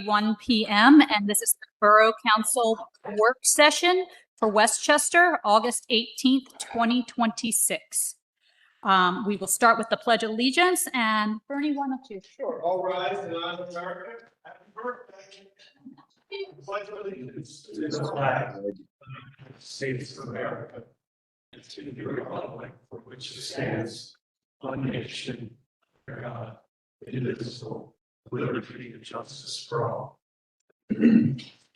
6:31 p.m. and this is the Borough Council work session for Westchester, August 18th, 2026. We will start with the Pledge of Allegiance, and Bernie, why don't you? Sure. All rise and honor America. Happy birthday. Pledge of allegiance to the flag of the United States of America and to the republic for which it stands, one nation, under God, indivisible, with liberty and justice for all.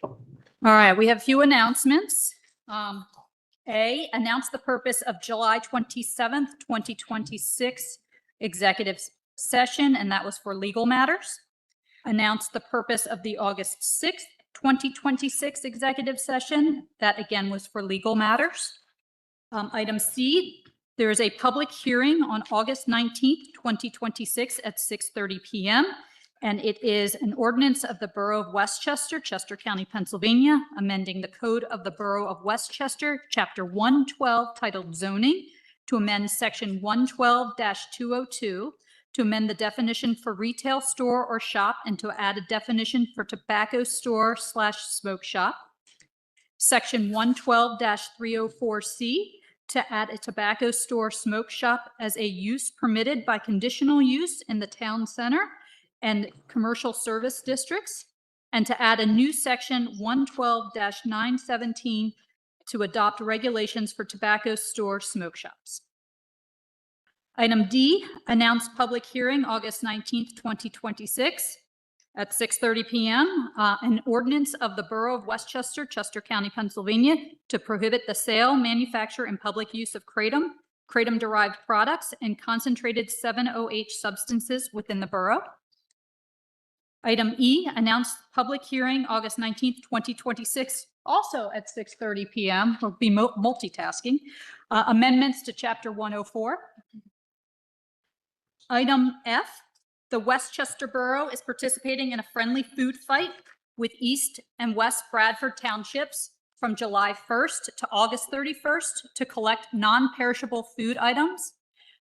All right, we have a few announcements. A, announce the purpose of July 27th, 2026 executive session, and that was for legal matters. Announce the purpose of the August 6th, 2026 executive session. That again was for legal matters. Item C, there is a public hearing on August 19th, 2026 at 6:30 p.m. And it is an ordinance of the Borough of Westchester, Chester County, Pennsylvania, amending the Code of the Borough of Westchester, Chapter 112, titled Zoning, to amend Section 112-202, to amend the definition for retail store or shop and to add a definition for tobacco store/smoke shop. Section 112-304C, to add a tobacco store smoke shop as a use permitted by conditional use in the town center and commercial service districts, and to add a new section 112-917 to adopt regulations for tobacco store smoke shops. Item D, announce public hearing August 19th, 2026 at 6:30 p.m. An ordinance of the Borough of Westchester, Chester County, Pennsylvania, to prohibit the sale, manufacture, and public use of kratom-derived products, and concentrated 7-OH substances within the borough. Item E, announce public hearing August 19th, 2026, also at 6:30 p.m. We'll be multitasking. Amendments to Chapter 104. Item F, the Westchester Borough is participating in a friendly food fight with East and West Bradford Townships from July 1st to August 31st to collect non-perishable food items.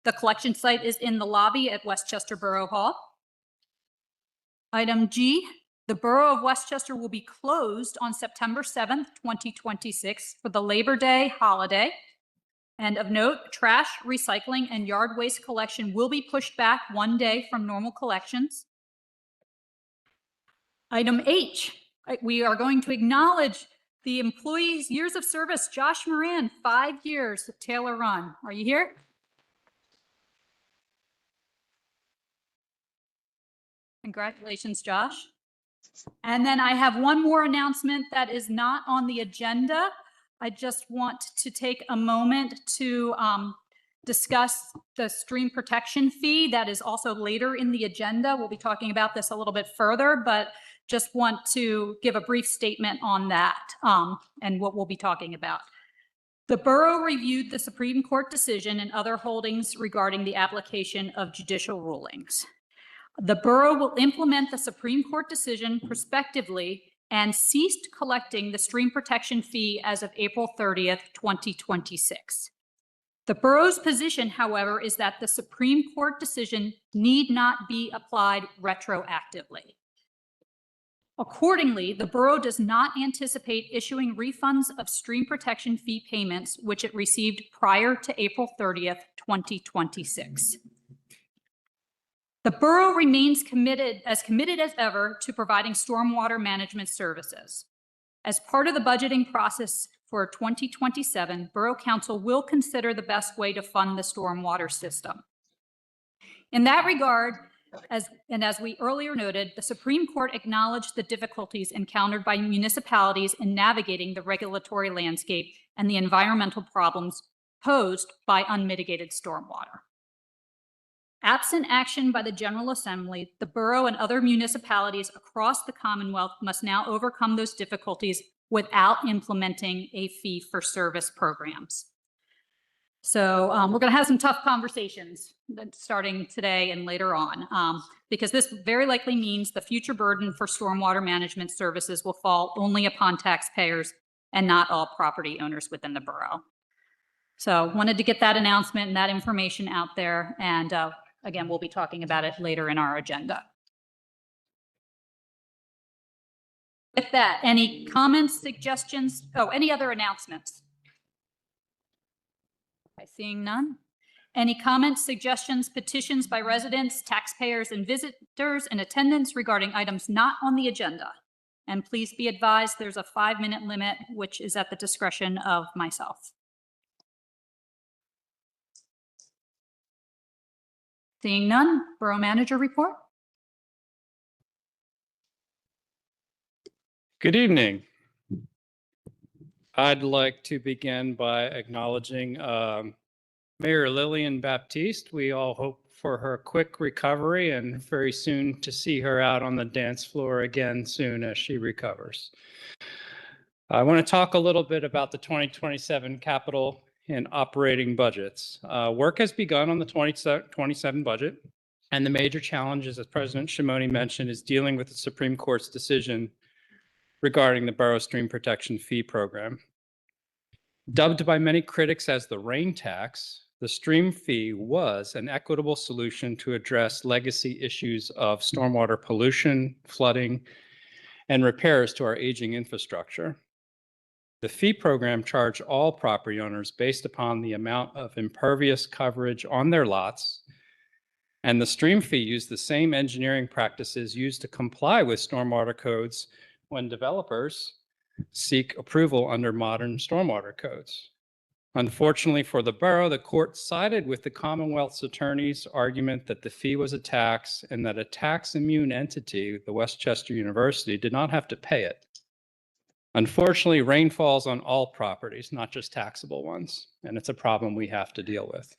The collection site is in the lobby at Westchester Borough Hall. Item G, the Borough of Westchester will be closed on September 7th, 2026 for the Labor Day holiday. And of note, trash, recycling, and yard waste collection will be pushed back one day from normal collections. Item H, we are going to acknowledge the employees' years of service. Josh Moran, 5 years at Taylor Run. Are you here? Congratulations, Josh. And then I have one more announcement that is not on the agenda. I just want to take a moment to discuss the stream protection fee. That is also later in the agenda. We'll be talking about this a little bit further, but just want to give a brief statement on that and what we'll be talking about. The borough reviewed the Supreme Court decision and other holdings regarding the application of judicial rulings. The borough will implement the Supreme Court decision prospectively and ceased collecting the stream protection fee as of April 30th, 2026. The borough's position, however, is that the Supreme Court decision need not be applied retroactively. Accordingly, the borough does not anticipate issuing refunds of stream protection fee payments which it received prior to April 30th, 2026. The borough remains committed as ever to providing stormwater management services. As part of the budgeting process for 2027, Borough Council will consider the best way to fund the stormwater system. In that regard, as we earlier noted, the Supreme Court acknowledged the difficulties encountered by municipalities in navigating the regulatory landscape and the environmental problems posed by unmitigated stormwater. Absent action by the General Assembly, the borough and other municipalities across the Commonwealth must now overcome those difficulties without implementing a fee-for-service programs. So we're going to have some tough conversations starting today and later on, because this very likely means the future burden for stormwater management services will fall only upon taxpayers and not all property owners within the borough. So wanted to get that announcement and that information out there, and again, we'll be talking about it later in our agenda. With that, any comments, suggestions? Oh, any other announcements? Okay, seeing none. Any comments, suggestions, petitions by residents, taxpayers, and visitors in attendance regarding items not on the agenda? And please be advised there's a 5-minute limit, which is at the discretion of myself. Seeing none, Borough Manager report. Good evening. I'd like to begin by acknowledging Mayor Lillian Baptiste. We all hope for her quick recovery and very soon to see her out on the dance floor again soon as she recovers. I want to talk a little bit about the 2027 capital and operating budgets. Work has begun on the 2027 budget, and the major challenges, as President Shimoni mentioned, is dealing with the Supreme Court's decision regarding the Borough Stream Protection Fee Program. Dubbed by many critics as the rain tax, the stream fee was an equitable solution to address legacy issues of stormwater pollution, flooding, and repairs to our aging infrastructure. The fee program charged all property owners based upon the amount of impervious coverage on their lots, and the stream fee used the same engineering practices used to comply with stormwater codes when developers seek approval under modern stormwater codes. Unfortunately for the borough, the court sided with the Commonwealth's attorney's argument that the fee was a tax and that a tax-immune entity, the Westchester University, did not have to pay it. Unfortunately, rain falls on all properties, not just taxable ones, and it's a problem we have to deal with.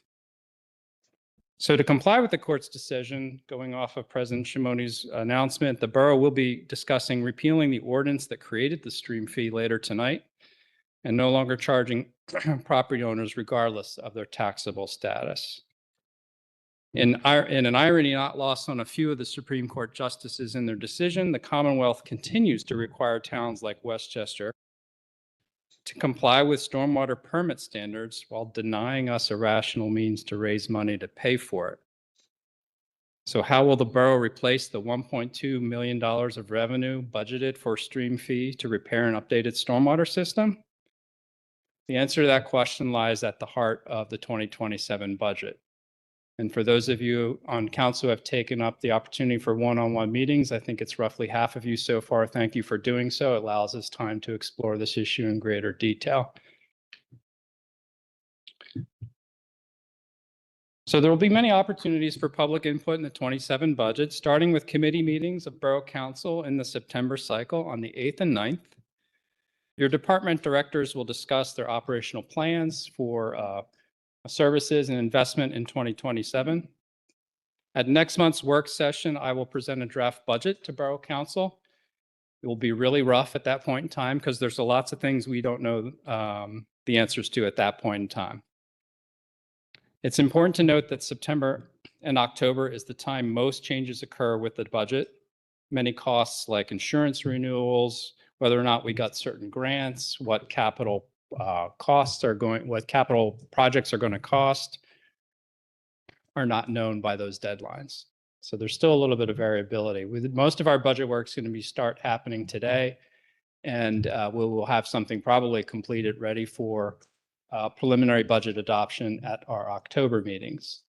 So to comply with the court's decision, going off of President Shimoni's announcement, the borough will be discussing repealing the ordinance that created the stream fee later tonight and no longer charging property owners regardless of their taxable status. In an irony not lost on a few of the Supreme Court justices in their decision, the Commonwealth continues to require towns like Westchester to comply with stormwater permit standards while denying us a rational means to raise money to pay for it. So how will the borough replace the $1.2 million of revenue budgeted for stream fee to repair an updated stormwater system? The answer to that question lies at the heart of the 2027 budget. And for those of you on council who have taken up the opportunity for one-on-one meetings, I think it's roughly half of you so far. Thank you for doing so. It allows us time to explore this issue in greater detail. So there will be many opportunities for public input in the 27 budget, starting with committee meetings of Borough Council in the September cycle on the 8th and 9th. Your department directors will discuss their operational plans for services and investment in 2027. At next month's work session, I will present a draft budget to Borough Council. It will be really rough at that point in time because there's lots of things we don't know the answers to at that point in time. It's important to note that September and October is the time most changes occur with the budget. Many costs like insurance renewals, whether or not we got certain grants, what capital what capital projects are going to cost are not known by those deadlines. So there's still a little bit of variability. Most of our budget work is going to start happening today, and we will have something probably completed ready for preliminary budget adoption at our October meetings,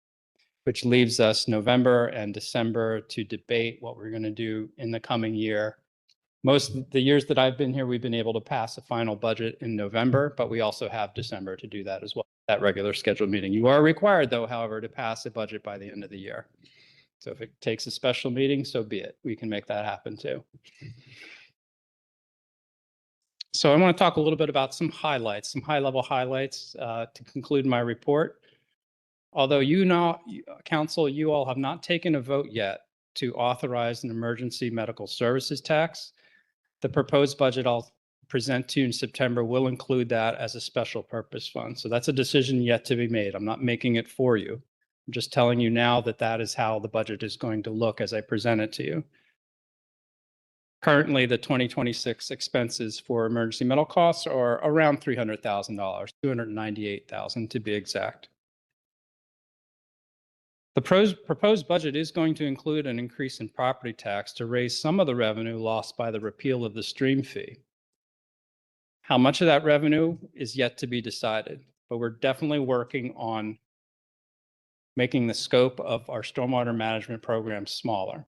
which leaves us November and December to debate what we're going to do in the coming year. Most of the years that I've been here, we've been able to pass a final budget in November, but we also have December to do that as well, that regular scheduled meeting. You are required, though, however, to pass a budget by the end of the year. So if it takes a special meeting, so be it. We can make that happen too. So I want to talk a little bit about some highlights, some high-level highlights to conclude my report. Although Council, you all have not taken a vote yet to authorize an emergency medical services tax, the proposed budget I'll present to you in September will include that as a special purpose fund. So that's a decision yet to be made. I'm not making it for you. I'm just telling you now that that is how the budget is going to look as I present it to you. Currently, the 2026 expenses for emergency medical costs are around $300,000, $298,000 to be exact. The proposed budget is going to include an increase in property tax to raise some of the revenue lost by the repeal of the stream fee. How much of that revenue is yet to be decided, but we're definitely working on making the scope of our stormwater management program smaller,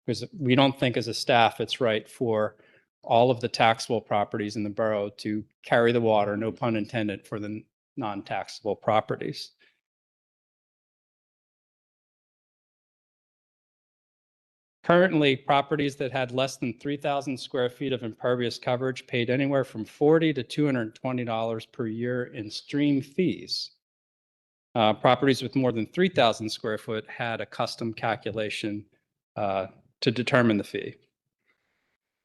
because we don't think as a staff it's right for all of the taxable properties in the borough to carry the water, no pun intended, for the non-taxable properties. Currently, properties that had less than 3,000 square feet of impervious coverage paid anywhere from $40 to $220 per year in stream fees. Properties with more than 3,000 square foot had a custom calculation to determine the fee.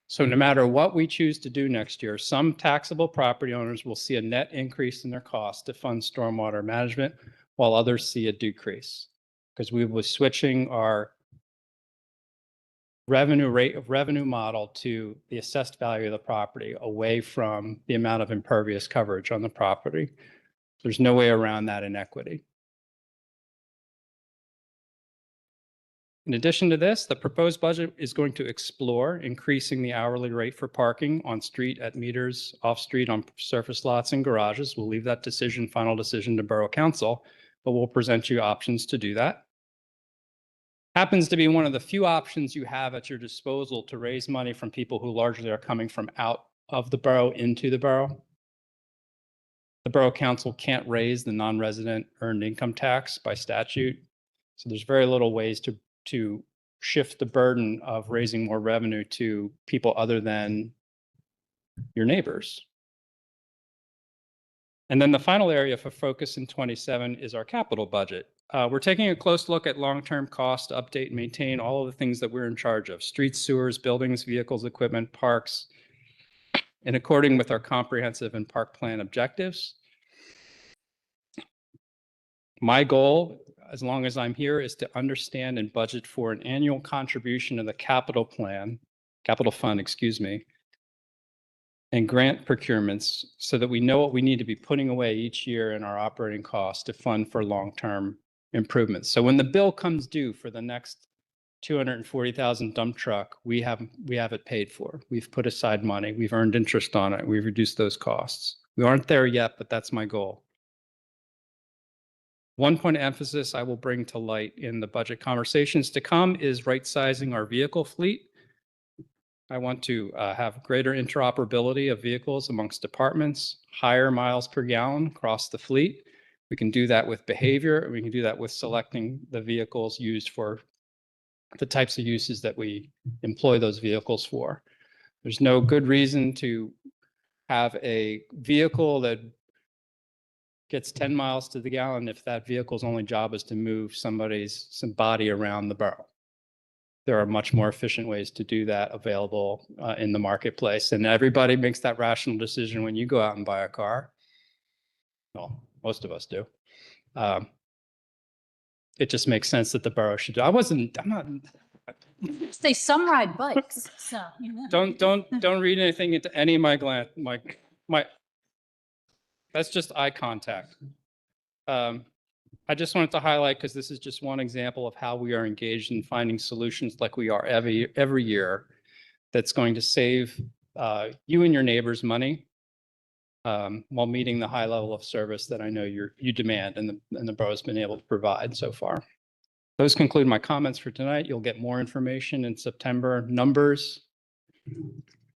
So no matter what we choose to do next year, some taxable property owners will see a net increase in their cost to fund stormwater management, while others see a decrease, because we will be switching our revenue model to the assessed value of the property away from the amount of impervious coverage on the property. There's no way around that inequity. In addition to this, the proposed budget is going to explore increasing the hourly rate for parking on street, at meters, off street, on surface lots and garages. We'll leave that final decision to Borough Council, but we'll present you options to do that. Happens to be one of the few options you have at your disposal to raise money from people who largely are coming from out of the borough into the borough. The Borough Council can't raise the non-resident earned income tax by statute. So there's very little ways to shift the burden of raising more revenue to people other than your neighbors. And then the final area for focus in 27 is our capital budget. We're taking a close look at long-term cost to update and maintain all of the things that we're in charge of: streets, sewers, buildings, vehicles, equipment, parks, in according with our comprehensive and park plan objectives. My goal, as long as I'm here, is to understand and budget for an annual contribution to the capital fund, and grant procurements, so that we know what we need to be putting away each year in our operating costs to fund for long-term improvements. So when the bill comes due for the next 240,000 dump truck, we have it paid for. We've put aside money. We've earned interest on it. We've reduced those costs. We aren't there yet, but that's my goal. One point of emphasis I will bring to light in the budget conversations to come is right-sizing our vehicle fleet. I want to have greater interoperability of vehicles amongst departments, higher miles per gallon across the fleet. We can do that with behavior, and we can do that with selecting the vehicles used for the types of uses that we employ those vehicles for. There's no good reason to have a vehicle that gets 10 miles to the gallon if that vehicle's only job is to move some body around the borough. There are much more efficient ways to do that available in the marketplace. And everybody makes that rational decision when you go out and buy a car. Well, most of us do. It just makes sense that the borough should do. I'm not. Say some ride bikes, so. You know. Don't read anything into any of my that's just eye contact. I just wanted to highlight, because this is just one example of how we are engaged in finding solutions like we are every year, that's going to save you and your neighbors money while meeting the high level of service that I know you demand and the borough's been able to provide so far. Those conclude my comments for tonight. You'll get more information in September.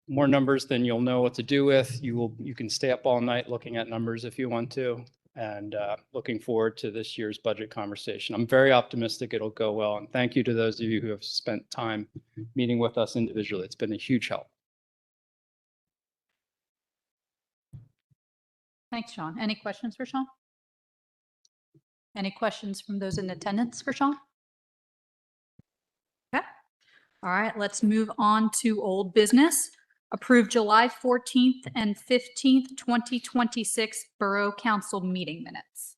More numbers than you'll know what to do with. You can stay up all night looking at numbers if you want to, and looking forward to this year's budget conversation. I'm very optimistic it'll go well, and thank you to those of you who have spent time meeting with us individually. It's been a huge help. Thanks, Sean. Any questions for Sean? Any questions from those in attendance for Sean? Okay. All right, let's move on to old business. Approve July 14th and 15th, 2026 Borough Council meeting minutes.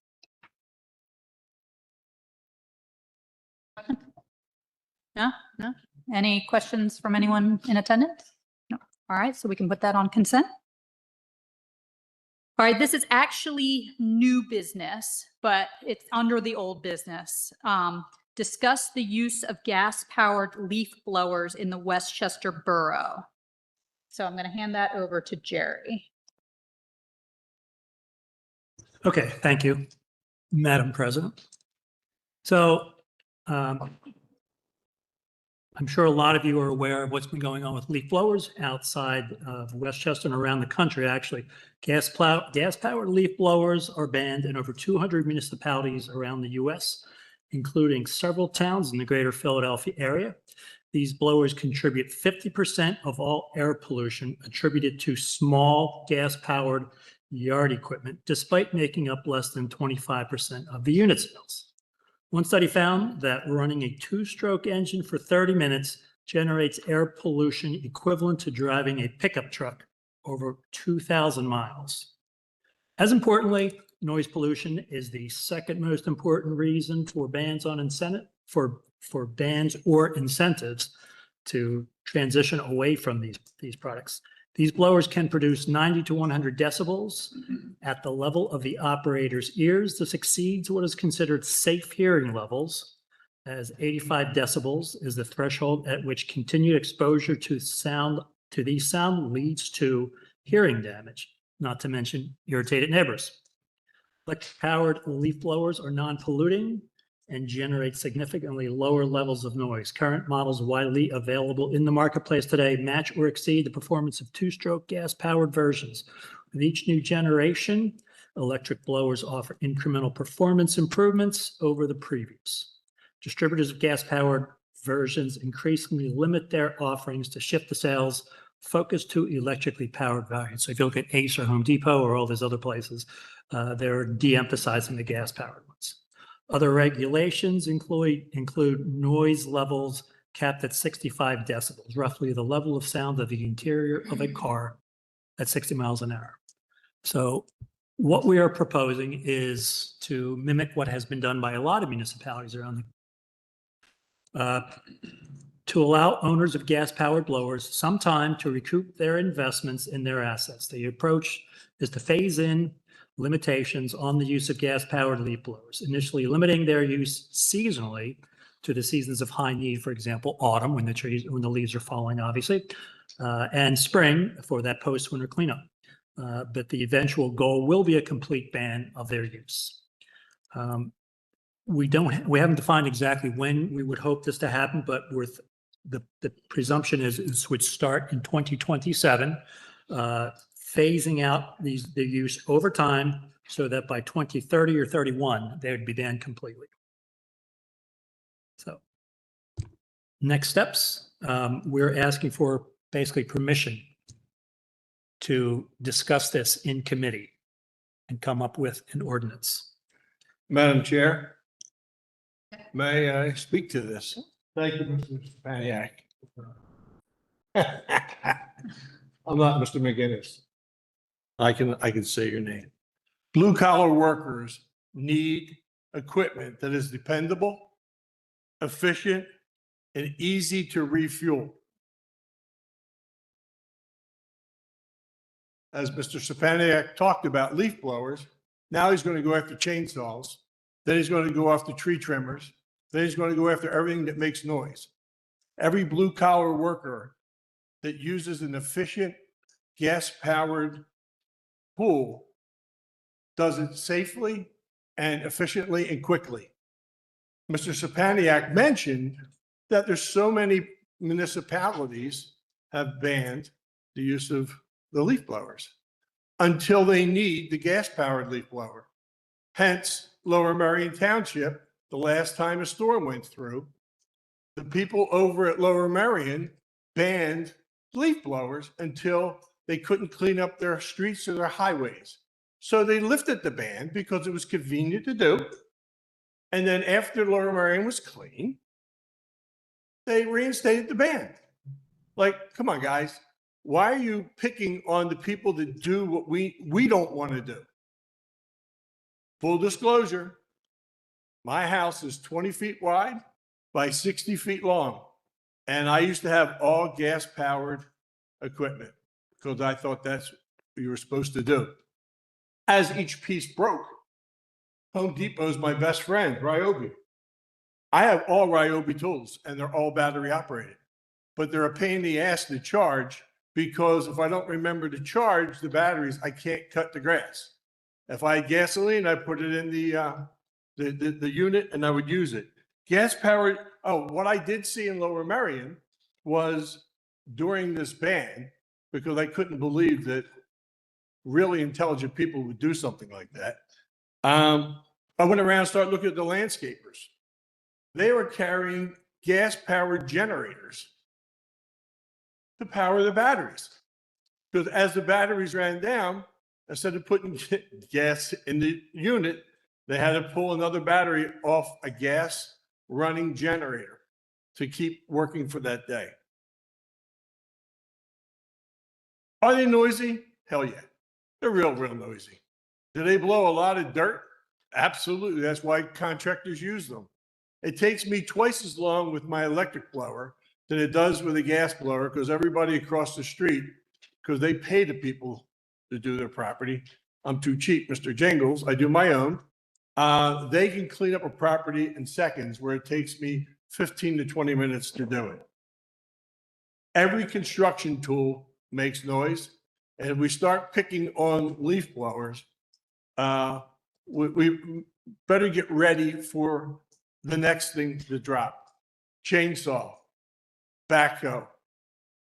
No? Any questions from anyone in attendance? No. All right, so we can put that on consent. All right, this is actually new business, but it's under the old business. discuss the use of gas-powered leaf blowers in the Westchester Borough. So I'm going to hand that over to Jerry. Okay, thank you, Madam President. So I'm sure a lot of you are aware of what's been going on with leaf blowers outside of Westchester and around the country, actually. Gas-powered leaf blowers are banned in over 200 municipalities around the U.S., including several towns in the greater Philadelphia area. These blowers contribute 50% of all air pollution attributed to small gas-powered yard equipment, despite making up less than 25% of the unit sales. One study found that running a two-stroke engine for 30 minutes generates air pollution equivalent to driving a pickup truck over 2,000 miles. As importantly, noise pollution is the second most important reason for bans on incentive for bans or incentives to transition away from these products. These blowers can produce 90 to 100 decibels at the level of the operator's ears. This exceeds what is considered safe hearing levels, as 85 decibels is the threshold at which continued exposure to these sound leads to hearing damage, not to mention irritated neighbors. Electric-powered leaf blowers are non-polluting and generate significantly lower levels of noise. Current models widely available in the marketplace today match or exceed the performance of two-stroke gas-powered versions. With each new generation, electric blowers offer incremental performance improvements over the previous. Distributors of gas-powered versions increasingly limit their offerings to shift the sales focus to electrically powered variants. So if you look at Ace or Home Depot or all these other places, they're de-emphasizing the gas-powered ones. Other regulations include noise levels capped at 65 decibels, roughly the level of sound of the interior of a car at 60 miles an hour. So what we are proposing is to mimic what has been done by a lot of municipalities around to allow owners of gas-powered blowers some time to recoup their investments in their assets. The approach is to phase in limitations on the use of gas-powered leaf blowers, initially limiting their use seasonally to the seasons of high need, for example, autumn when the leaves are falling, obviously, and spring for that post-winter cleanup. But the eventual goal will be a complete ban of their use. We haven't defined exactly when we would hope this to happen, but the presumption is this would start in 2027. Phasing out the use over time so that by 2030 or 31, they would be banned completely. So next steps, we're asking for basically permission to discuss this in committee and come up with an ordinance. Madam Chair, may I speak to this? Thank you, Mr. Stepaniak. I'm not Mr. McGinnis. I can say your name. Blue collar workers need equipment that is dependable, efficient, and easy to refuel. As Mr. Stepaniak talked about leaf blowers, now he's going to go after chainsaws, then he's going to go after tree trimmers, then he's going to go after everything that makes noise. Every blue collar worker that uses an efficient gas-powered pool does it safely and efficiently and quickly. Mr. Stepaniak mentioned that there's so many municipalities have banned the use of the leaf blowers until they need the gas-powered leaf blower. Hence, Lower Merion Township, the last time a storm went through, the people over at Lower Merion banned leaf blowers until they couldn't clean up their streets or their highways. So they lifted the ban because it was convenient to do. And then after Lower Merion was clean, they reinstated the ban. Like, come on, guys. Why are you picking on the people that do what we don't want to do? Full disclosure, my house is 20 feet wide by 60 feet long. And I used to have all gas-powered equipment because I thought that's what you were supposed to do. As each piece broke, Home Depot is my best friend, Ryobi. I have all Ryobi tools and they're all battery operated, but they're a pain in the ass to charge because if I don't remember to charge the batteries, I can't cut the grass. If I had gasoline, I put it in the unit and I would use it. Gas powered, oh, what I did see in Lower Merion was during this ban, because I couldn't believe that really intelligent people would do something like that. I went around and started looking at the landscapers. They were carrying gas powered generators to power the batteries. Because as the batteries ran down, instead of putting gas in the unit, they had to pull another battery off a gas running generator to keep working for that day. Are they noisy? Hell yeah. They're real noisy. Do they blow a lot of dirt? Absolutely. That's why contractors use them. It takes me twice as long with my electric blower than it does with a gas blower because everybody across the street, because they pay the people to do their property. I'm too cheap, Mr. Jingles. I do my own. They can clean up a property in seconds where it takes me 15 to 20 minutes to do it. Every construction tool makes noise. And if we start picking on leaf blowers, we better get ready for the next thing to drop. Chainsaw, backhoe,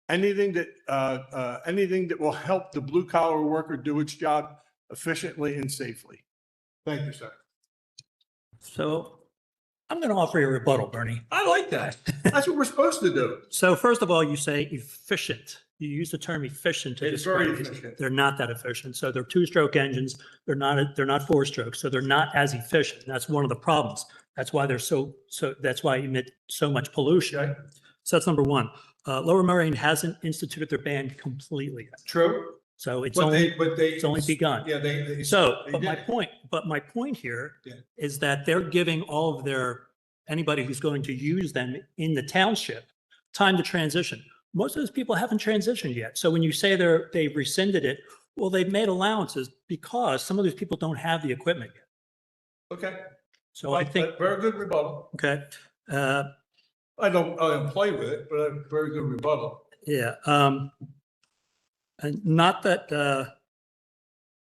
anything that will help the blue collar worker do its job efficiently and safely. Thank you, sir. So I'm going to offer you a rebuttal, Bernie. I like that. That's what we're supposed to do. So first of all, you say efficient. You use the term efficient to It's very describe these. efficient. They're not that efficient. So they're two-stroke engines. They're not four-stroke. So they're not as efficient. That's one of the problems. That's why they're that's why you emit so much pollution. Okay. So that's number one. Lower Merion hasn't instituted their ban completely yet. True. So it's But only it's only begun. Yeah, they So, they but my did. point here Yeah. is that they're giving all of anybody who's going to use them in the township time to transition. Most of those people haven't transitioned yet. So when you say they've rescinded it, well, they've made allowances because some of those people don't have the equipment yet. Okay. So I think, Very good rebuttal. okay, I don't play with it, but a very good rebuttal. yeah. And not that,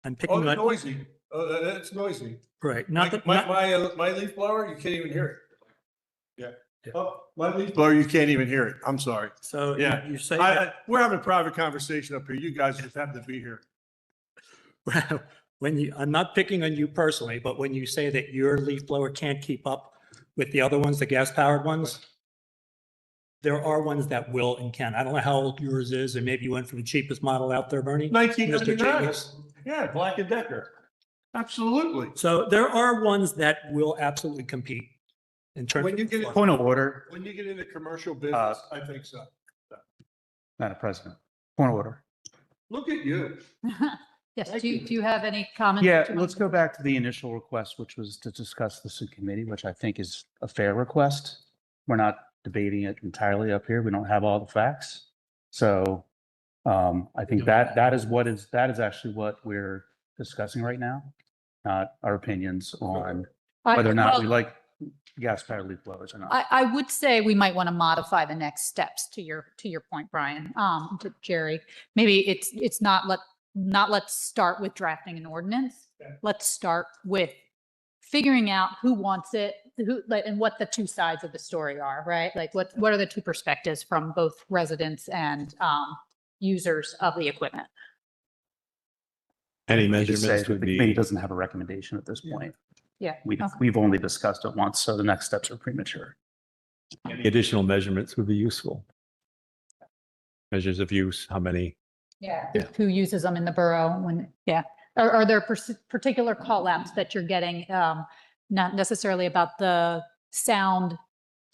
I'm Oh, picking it's on, noisy. It's noisy. right, not that, My leaf blower, you can't even hear it. Yeah. Yeah. Oh, my leaf blower, you can't even hear it. I'm sorry. so Yeah. you say that. We're having a private conversation up here. You guys just happen to be here. I'm not picking on you personally, but when you say that your leaf blower can't keep up with the other ones, the gas powered ones, there are ones that will and can. I don't know how old yours is, and maybe you went for the cheapest model out there, Bernie. 1999. Jingles. Yeah, Black and Decker. Absolutely. So there are ones that will absolutely compete in terms When of you get it- performance. Point of order, When you get into commercial business, I think so. Madam President. Point of order. Look at you. Yes, Thank do you. you have any comments? Yeah, that you want let's to- go back to the initial request, which was to discuss this in committee, which I think is a fair request. We're not debating it entirely up here. We don't have all the facts. So I think that is actually what we're discussing right now, not our opinions on whether or not we well, like gas powered leaf blowers or not. I would say we might want to modify the next steps to your point, Brian, to Jerry. Maybe it's not let's start with drafting an ordinance. Okay. Let's start with figuring out who wants it, and what the two sides of the story are, right? Like what are the two perspectives from both residents and users of the equipment? Any You just say measurements that would the committee be, doesn't have a recommendation at this point. Yeah. okay. We've only discussed it once, so the next steps are premature. any additional measurements would be useful. Measures of use, how many, Yeah. Yeah. Who uses them in the borough when, yeah. Are there particular call outs that you're getting, not necessarily about the sound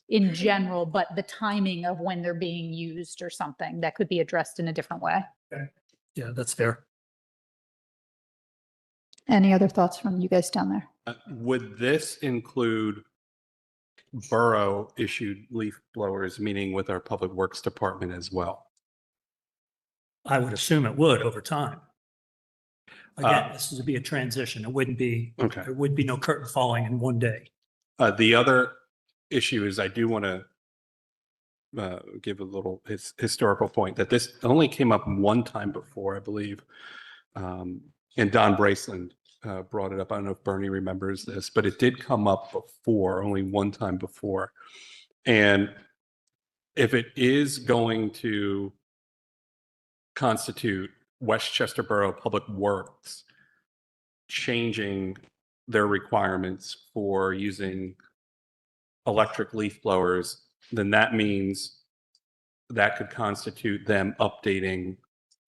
in general, but the timing of when they're being used or something that could be addressed in a different way? Yeah, that's fair. Any other thoughts from you guys down there? Would this include borough issued leaf blowers, meaning with our public works department as well? I would assume it would over time. Again, this would be a transition. It wouldn't be, Okay. there would be no curtain falling in one day. The other issue is I do want to give a little historical point that this only came up one time before, I believe. And Don Braceland brought it up. I don't know if Bernie remembers this, but it did come up before, only one time before. And if it is going to constitute Westchester Borough Public Works changing their requirements for using electric leaf blowers, then that means that could constitute them updating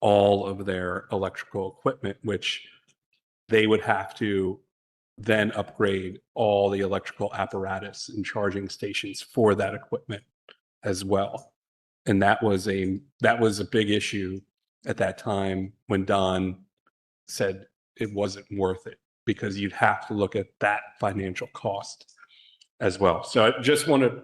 all of their electrical equipment, which they would have to then upgrade all the electrical apparatus and charging stations for that equipment as well. And that was a big issue at that time when Don said it wasn't worth it, because you'd have to look at that financial cost as well. So I just want to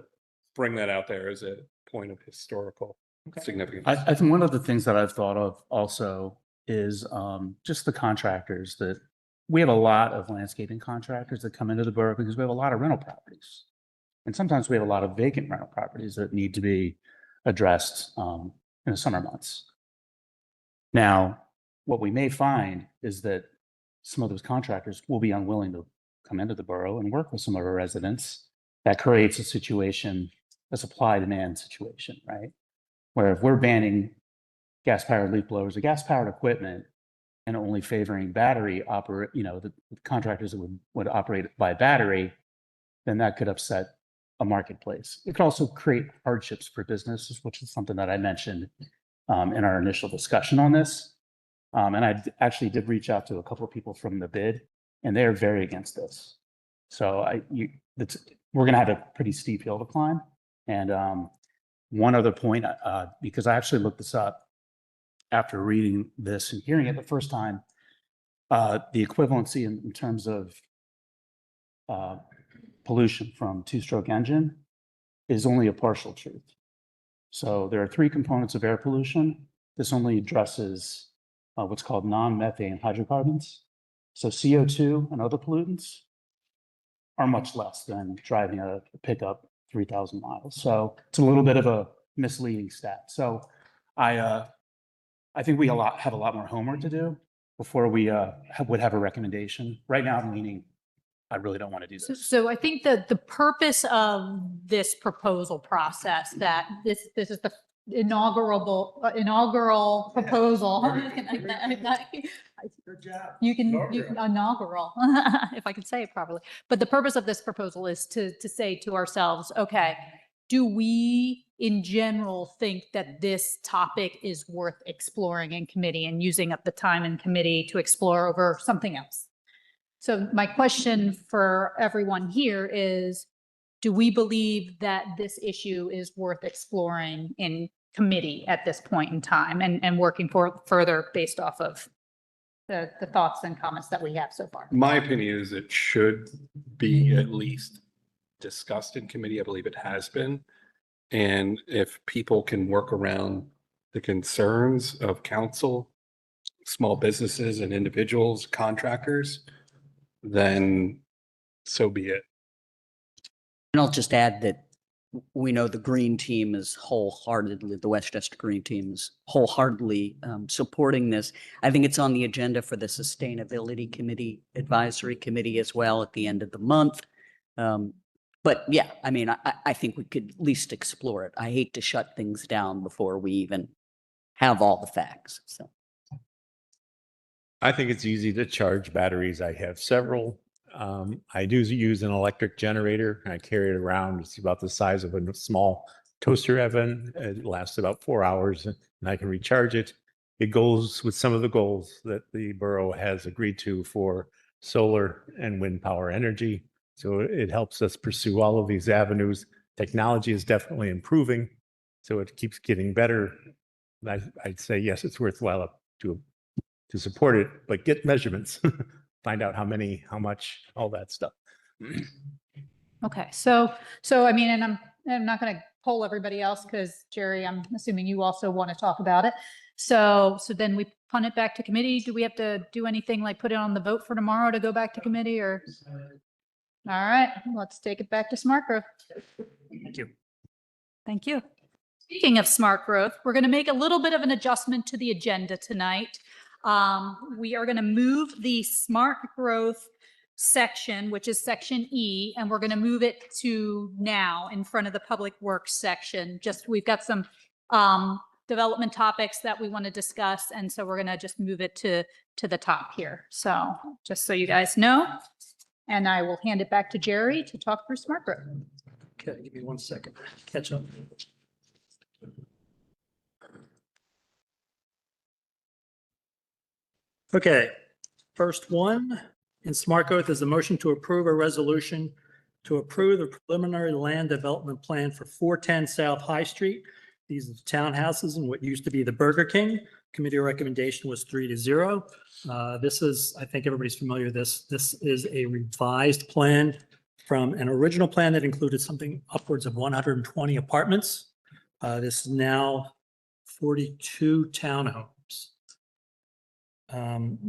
bring that out there as a point of historical significance. I think one of the things that I've thought of also is just the contractors that we have a lot of landscaping contractors that come into the borough because we have a lot of rental properties. And sometimes we have a lot of vacant rental properties that need to be addressed in the summer months. Now, what we may find is that some of those contractors will be unwilling to come into the borough and work with some of our residents. That creates a situation, a supply-demand situation, right? Where if we're banning gas-powered leaf blowers or gas-powered equipment and only favoring battery the contractors that would operate by battery, then that could upset a marketplace. It could also create hardships for businesses, which is something that I mentioned in our initial discussion on this. And I actually did reach out to a couple of people from the bid, and they are very against this. So we're going to have a pretty steep hill to climb. And one other point, because I actually looked this up after reading this and hearing it the first time, the equivalency in terms of pollution from two-stroke engine is only a partial truth. So there are three components of air pollution. This only addresses what's called non-methane hydrocarbons. So CO2 and other pollutants are much less than driving a pickup 3,000 miles. So it's a little bit of a misleading stat. So I think we have a lot more homework to do before we would have a recommendation. Right now, I'm leaning, I really don't want to do this. So I think that the purpose of this proposal process, that this is the inaugural proposal. Good job. You can inaugural, if I can say it properly. But the purpose of this proposal is to say to ourselves, okay, do we in general think that this topic is worth exploring in committee and using up the time in committee to explore over something else? So my question for everyone here is, do we believe that this issue is worth exploring in committee at this point in time and working for further based off of the thoughts and comments that we have so far? My opinion is it should be at least discussed in committee. I believe it has been. And if people can work around the concerns of council, small businesses and individuals, contractors, then so be it. And I'll just add that we know the Green Team is wholeheartedly, the Westchester Green Team is wholeheartedly supporting this. I think it's on the agenda for the Sustainability Committee, Advisory Committee as well at the end of the month. But yeah, I mean, I think we could at least explore it. I hate to shut things down before we even have all the facts, so. I think it's easy to charge batteries. I have several. I do use an electric generator. I carry it around. It's about the size of a small toaster oven. It lasts about 4 hours and I can recharge it. It goes with some of the goals that the borough has agreed to for solar and wind power energy. So it helps us pursue all of these avenues. Technology is definitely improving, so it keeps getting better. I'd say, yes, it's worthwhile to support it, but get measurements, find out how many, how much, all that stuff. Okay, so I mean, and I'm not going to poll everybody else because Jerry, I'm assuming you also want to talk about it. So then we punt it back to committee. Do we have to do anything like put it on the vote for tomorrow to go back to committee, or? All right, let's take it back to smart growth. Thank you. Thank you. Speaking of smart growth, we're going to make a little bit of an adjustment to the agenda tonight. We are going to move the smart growth section, which is section E, and we're going to move it to now in front of the public works section. Just we've got some development topics that we want to discuss, and so we're going to just move it to the top here. So just so you guys know, and I will hand it back to Jerry to talk through smart growth. Okay, give me 1 second. Catch up. Okay, first one in smart growth is a motion to approve a resolution to approve the preliminary land development plan for 410 South High Street. These are the townhouses and what used to be the Burger King. Committee recommendation was 3-0. This is, I think everybody's familiar with this. This is a revised plan from an original plan that included something upwards of 120 apartments. This is now 42 townhomes.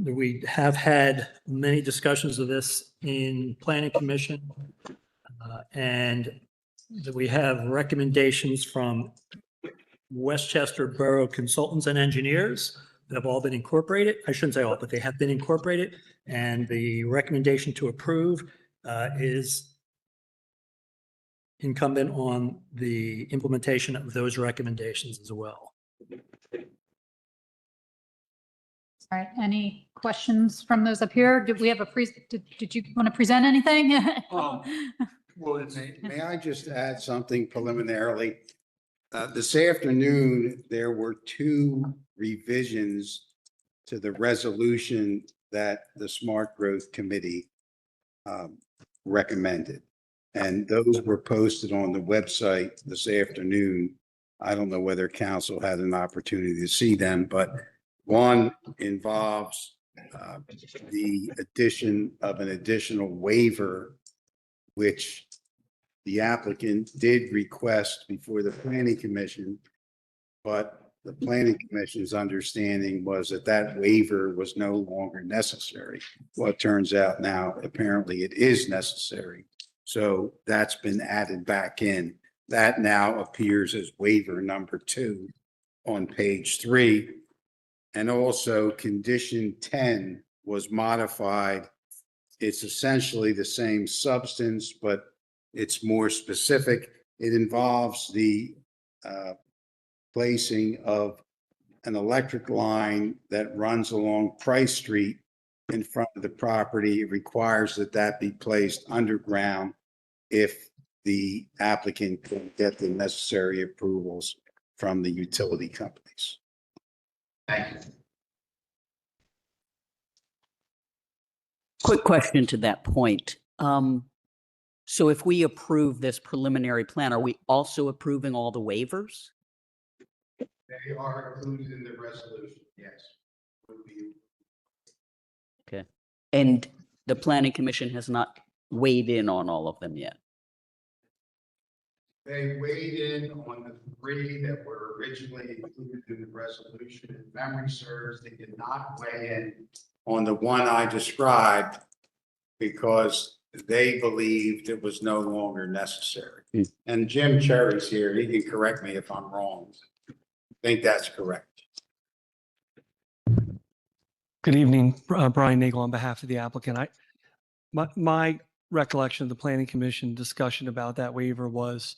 We have had many discussions of this in Planning Commission, and we have recommendations from Westchester Borough consultants and engineers that have all been incorporated. I shouldn't say all, but they have been incorporated. And the recommendation to approve is incumbent on the implementation of those recommendations as well. All right, any questions from those up here? Did we have a did you want to present anything? Well, may I just add something preliminarily? This afternoon, there were 2 revisions to the resolution that the Smart Growth Committee recommended. And those were posted on the website this afternoon. I don't know whether council had an opportunity to see them, but one involves the addition of an additional waiver, which the applicant did request before the Planning Commission, but the Planning Commission's understanding was that that waiver was no longer necessary. Well, it turns out now apparently it is necessary. So that's been added back in. That now appears as waiver number 2 on page 3. And also condition 10 was modified. It's essentially the same substance, but it's more specific. It involves the placing of an electric line that runs along Price Street in front of the property. It requires that that be placed underground if the applicant can get the necessary approvals from the utility companies. Thank you. Quick question to that point. So if we approve this preliminary plan, are we also approving all the waivers? They are included in the resolution, yes. Okay. And the Planning Commission has not weighed in on all of them yet? They weighed in on the 3 that were originally included in the resolution. If memory serves, they did not weigh in on the one I described because they believed it was no longer necessary. And Jim Cherry's here. He can correct me if I'm wrong. I think that's correct. Good evening, Brian Nagel on behalf of the applicant. My recollection of the Planning Commission discussion about that waiver was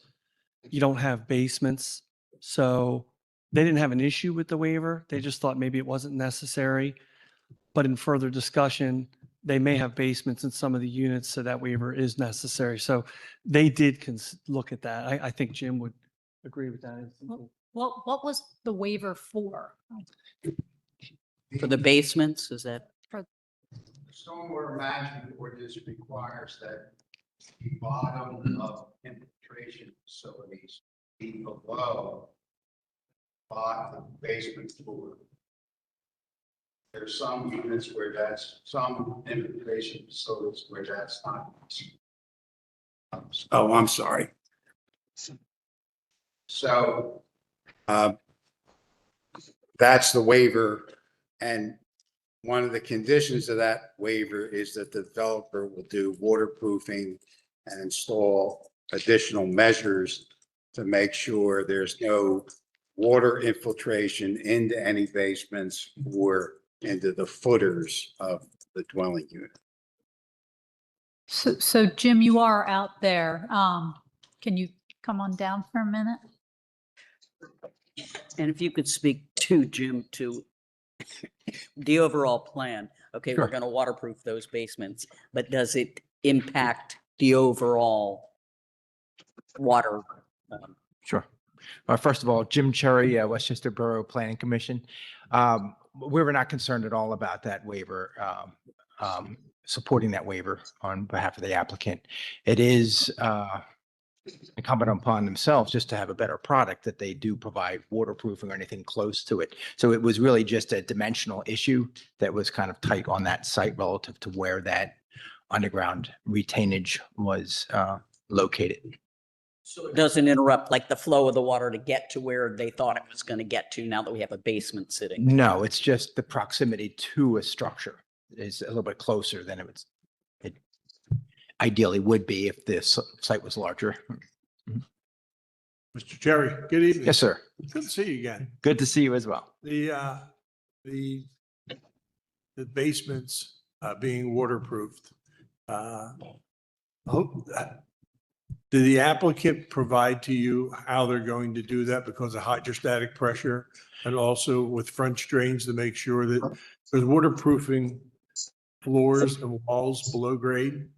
you don't have basements. So they didn't have an issue with the waiver. They just thought maybe it wasn't necessary. But in further discussion, they may have basements in some of the units, so that waiver is necessary. So they did look at that. I think Jim would agree with that. What was the waiver for? For the basements, is that? Stormwater management ordinance requires that the bottom of infiltration facilities be below the basement floor. There's some units where that's, some infiltration facilities where that's not. Oh, I'm sorry. So that's the waiver. And one of the conditions of that waiver is that the developer will do waterproofing and install additional measures to make sure there's no water infiltration into any basements or into the footers of the dwelling unit. So Jim, you are out there. Can you come on down for a minute? And if you could speak to Jim, to the overall plan. Okay, we're Sure. going to waterproof those basements, but does it impact the overall water? Sure. First of all, Jim Cherry, Westchester Borough Planning Commission. We were not concerned at all about that waiver, supporting that waiver on behalf of the applicant. It is incumbent upon themselves just to have a better product that they do provide waterproofing or anything close to it. So it was really just a dimensional issue that was kind of tight on that site relative to where that underground retainage was located. So it doesn't interrupt like the flow of the water to get to where they thought it was going to get to now that we have a basement sitting. No, it's just the proximity to a structure is a little bit closer than it ideally would be if this site was larger. Mr. Jerry, good evening. Yes, sir. Good to see you again. Good to see you as well. The basements being waterproofed. Did the applicant provide to you how they're going to do that because of hydrostatic pressure and also with French drains to make sure that there's waterproofing floors and walls below grade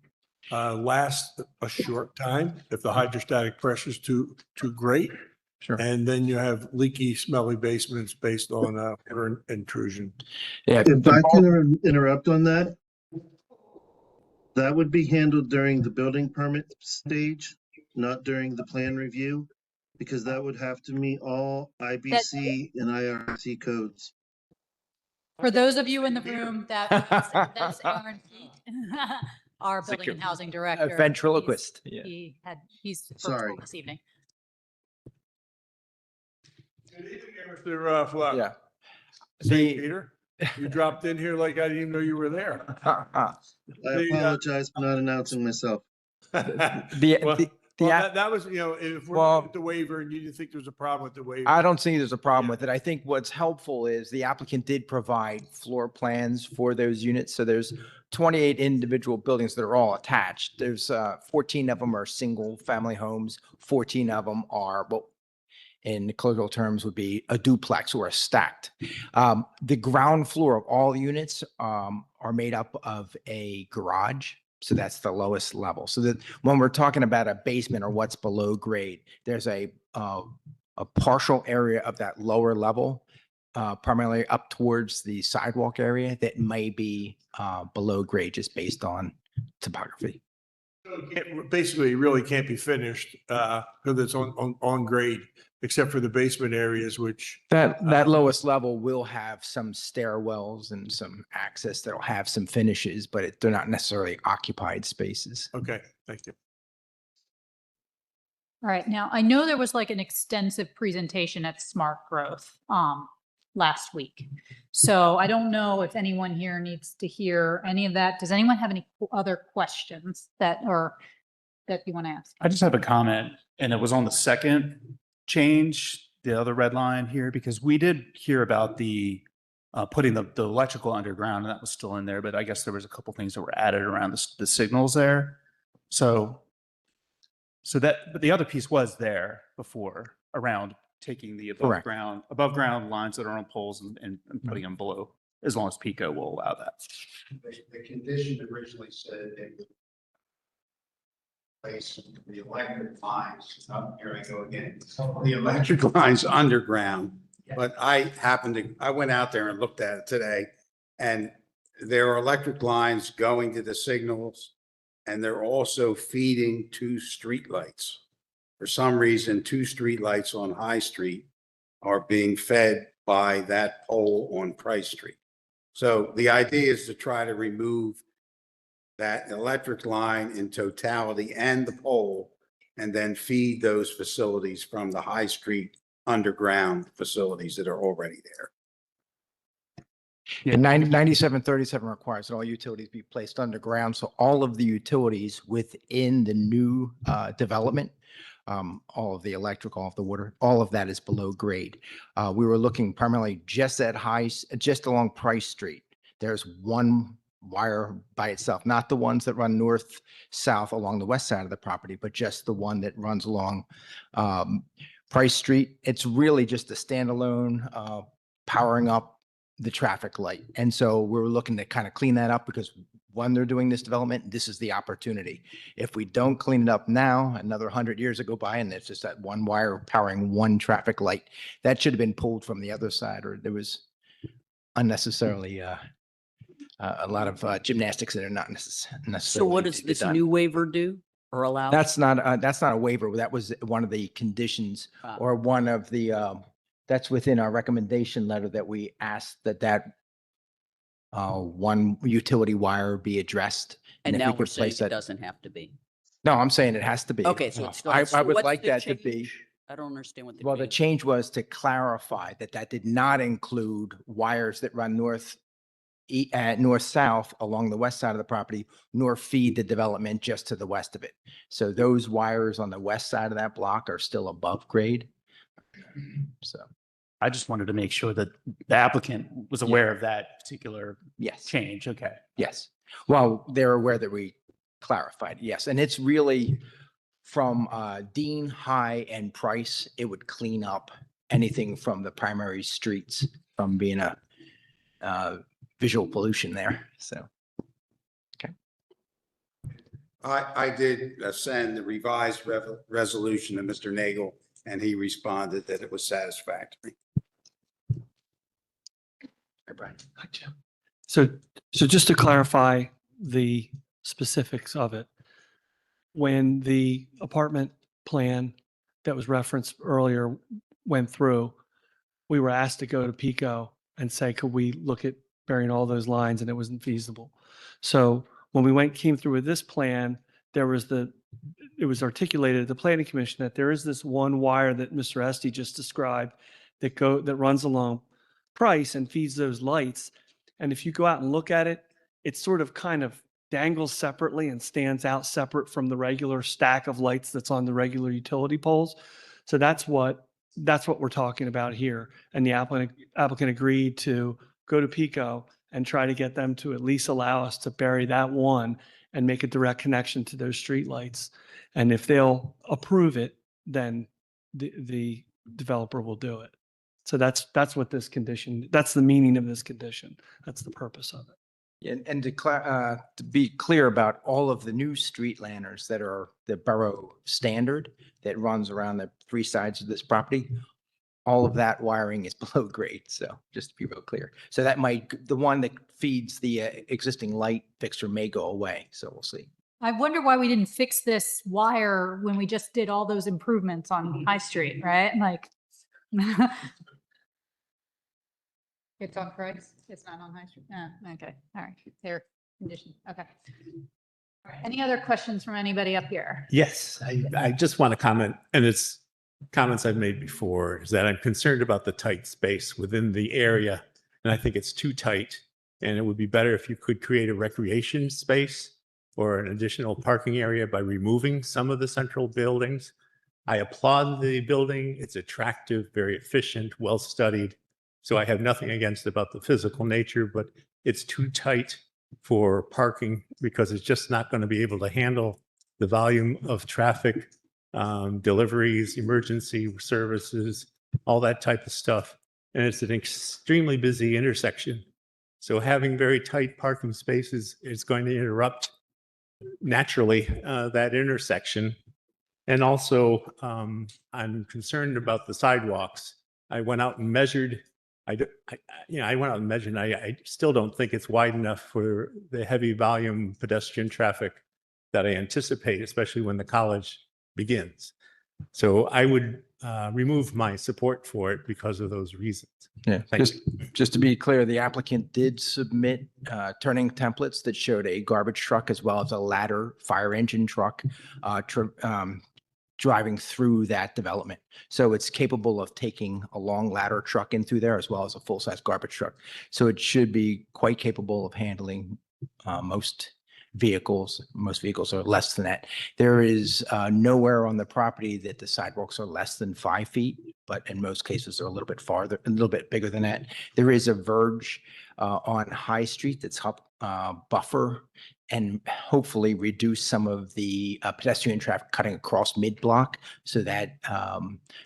last a short time if the hydrostatic pressure is too great? Sure. And then you have leaky, smelly basements based on water intrusion. Yeah. If I can interrupt on that, that would be handled during the building permit stage, not during the plan review, because that would have to meet all IBC and IRC codes. For those of you in the room, that's Aaron Feet, our building and housing director. A ventriloquist. He's he's Sorry. virtual this evening. Good evening, Mr. Flood. Yeah. St. Peter, you dropped in here like I didn't even know you were there. I apologize for not announcing myself. That was, if we're Well, looking at the waiver and you didn't think there was a problem with the waiver. I don't see there's a problem with it. I think what's helpful is the applicant did provide floor plans for those units. So there's 28 individual buildings that are all attached. There's 14 of them are single family homes. 14 of them are, well, in colloquial terms would be a duplex or a stacked. The ground floor of all units are made up of a garage. So that's the lowest level. So that when we're talking about a basement or what's below grade, there's a partial area of that lower level, primarily up towards the sidewalk area that may be below grade just based on topography. So basically, it really can't be finished because it's on grade, except for the basement areas, which. That lowest level will have some stairwells and some access that'll have some finishes, but they're not necessarily occupied spaces. Okay, thank you. All right, now I know there was like an extensive presentation at Smart Growth last week. So I don't know if anyone here needs to hear any of that. Does anyone have any other questions that you want to ask? I just have a comment, and it was on the second change, the other red line here, because we did hear about the putting the electrical underground, and that was still in there, but I guess there was a couple things that were added around the signals there. But the other piece was there before around taking the above ground lines that are on poles and putting them below, as long as PICO will allow that. The condition originally said they would place the electric lines, here I go again, the electric lines underground. But I went out there and looked at it today, and there are electric lines going to the signals, and they're also feeding 2 streetlights. For some reason, 2 streetlights on High Street are being fed by that pole on Price Street. So the idea is to try to remove that electric line in totality and the pole, and then feed those facilities from the High Street underground facilities that are already there. Yeah. And 9737 requires that all utilities be placed underground. So all of the utilities within the new development, all of the electric, all of the water, all of that is below grade. We were looking primarily just at just along Price Street. There's one wire by itself, not the ones that run north, south along the west side of the property, but just the one that runs along Price Street. It's really just a standalone powering up the traffic light. And so we're looking to kind of clean that up because when they're doing this development, this is the opportunity. If we don't clean it up now, another 100 years will go by and it's just that one wire powering one traffic light. That should have been pulled from the other side, or there was unnecessarily a lot of gymnastics that are not necessarily. So what does this done. new waiver do or allow? That's not a waiver. That was one of the conditions or one of the, that's within our recommendation letter that we asked that one utility wire be addressed. And if now we we're could saying place it that- doesn't have to be. No, I'm saying it has to be. Okay, so it's still. I so would what's like the that to be. change? I don't understand what the. Well, the change was to clarify that that did not include wires that run north-south along the west side of the property, nor feed the development just to the west of it. So those wires on the west side of that block are still above grade. So, I just wanted to make sure that the applicant was aware of that particular yes. change. Okay. Yes. Well, they're aware that we clarified, yes. And it's really from Dean, High, and Price, it would clean up anything from the primary streets from being a visual pollution there. So, okay. I did send the revised resolution to Mr. Nagel, and he responded that it was satisfactory. Hi, Brian. Hi, Jim. So just to clarify the specifics of it, when the apartment plan that was referenced earlier went through, we were asked to go to PICO and say, could we look at burying all those lines, and it wasn't feasible. So when we came through with this plan, it was articulated at the planning commission that there is this one wire that Mr. Estee just described that runs along Price and feeds those lights. And if you go out and look at it, it's sort of kind of dangles separately and stands out separate from the regular stack of lights that's on the regular utility poles. So that's what we're talking about here. And the applicant agreed to go to PICO and try to get them to at least allow us to bury that one and make a direct connection to those street lights. And if they'll approve it, then the developer will do it. So that's what this condition, that's the meaning of this condition. That's the purpose of it. And to be clear about all of the new street lanterns that are the borough standard that runs around the three sides of this property, all of that wiring is below grade. So just to be real clear. So the one that feeds the existing light fixture may go away. So we'll see. I wonder why we didn't fix this wire when we just did all those improvements on High Street, right? Like. It's on Price? It's not on High Street? Okay, all right, fair condition, okay. All right, any other questions from anybody up here? Yes, I just want to comment, and it's comments I've made before, is that I'm concerned about the tight space within the area. And I think it's too tight. And it would be better if you could create a recreation space or an additional parking area by removing some of the central buildings. I applaud the building. It's attractive, very efficient, well-studied. So I have nothing against about the physical nature, but it's too tight for parking because it's just not going to be able to handle the volume of traffic, deliveries, emergency services, all that type of stuff. And it's an extremely busy intersection. So having very tight parking spaces is going to interrupt naturally that intersection. And also, I'm concerned about the sidewalks. I went out and measured. I went out and measured, and I still don't think it's wide enough for the heavy volume pedestrian traffic that I anticipate, especially when the college begins. So I would remove my support for it because of those reasons. Yeah, Thank you. just to be clear, the applicant did submit turning templates that showed a garbage truck as well as a ladder fire engine truck driving through that development. So it's capable of taking a long ladder truck in through there as well as a full-size garbage truck. So it should be quite capable of handling most vehicles. Most vehicles are less than that. There is nowhere on the property that the sidewalks are less than 5 feet, but in most cases they're a little bit farther, a little bit bigger than that. There is a verge on High Street that's help buffer and hopefully reduce some of the pedestrian traffic cutting across mid-block. So that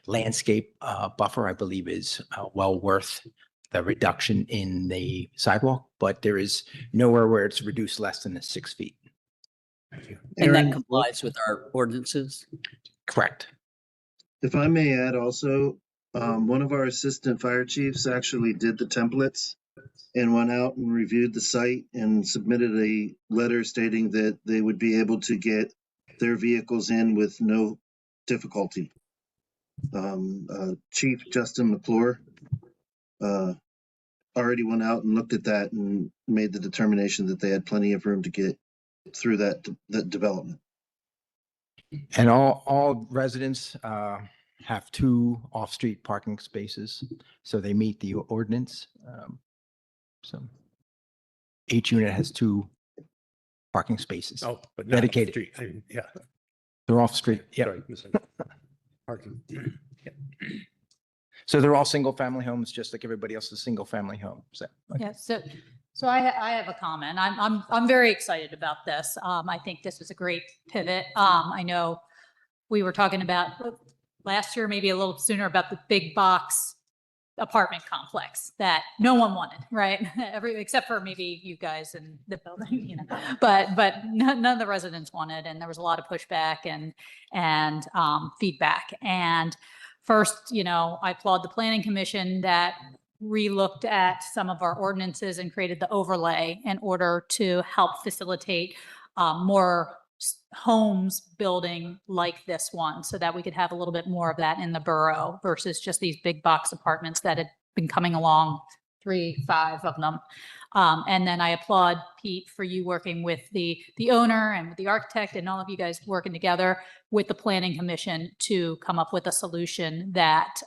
landscape buffer, I believe, is well worth the reduction in the sidewalk, but there is nowhere where it's reduced less than the 6 feet. And Aaron, that complies with our ordinances? Correct. if I may add also, one of our assistant fire chiefs actually did the templates and went out and reviewed the site and submitted a letter stating that they would be able to get their vehicles in with no difficulty. Chief Justin McClure already went out and looked at that and made the determination that they had plenty of room to get through that development. And all residents have 2 off-street parking spaces, so they meet the ordinance. So each unit has 2 parking spaces. Oh, but not off the Dedicated. street. I mean, yeah. They're off-street, yeah. Sorry, parking. So they're all single-family homes, just like everybody else's single-family home. So, Yeah, so I have a comment. I'm very excited about this. I think this was a great pivot. I know we were talking about last year, maybe a little sooner, about the big box apartment complex that no one wanted, right? Except for maybe you guys in the building, you know, but none of the residents wanted, and there was a lot of pushback and feedback. And first, you know, I applaud the planning commission that relooked at some of our ordinances and created the overlay in order to help facilitate more homes building like this one, so that we could have a little bit more of that in the borough versus just these big box apartments that had been coming along, 3, 5 of them. And then I applaud Pete for you working with the owner and with the architect and all of you guys working together with the planning commission to come up with a solution that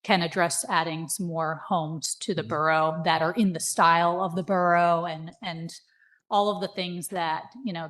can address adding some more homes to the borough that are in the style of the borough and all of the things that, you know,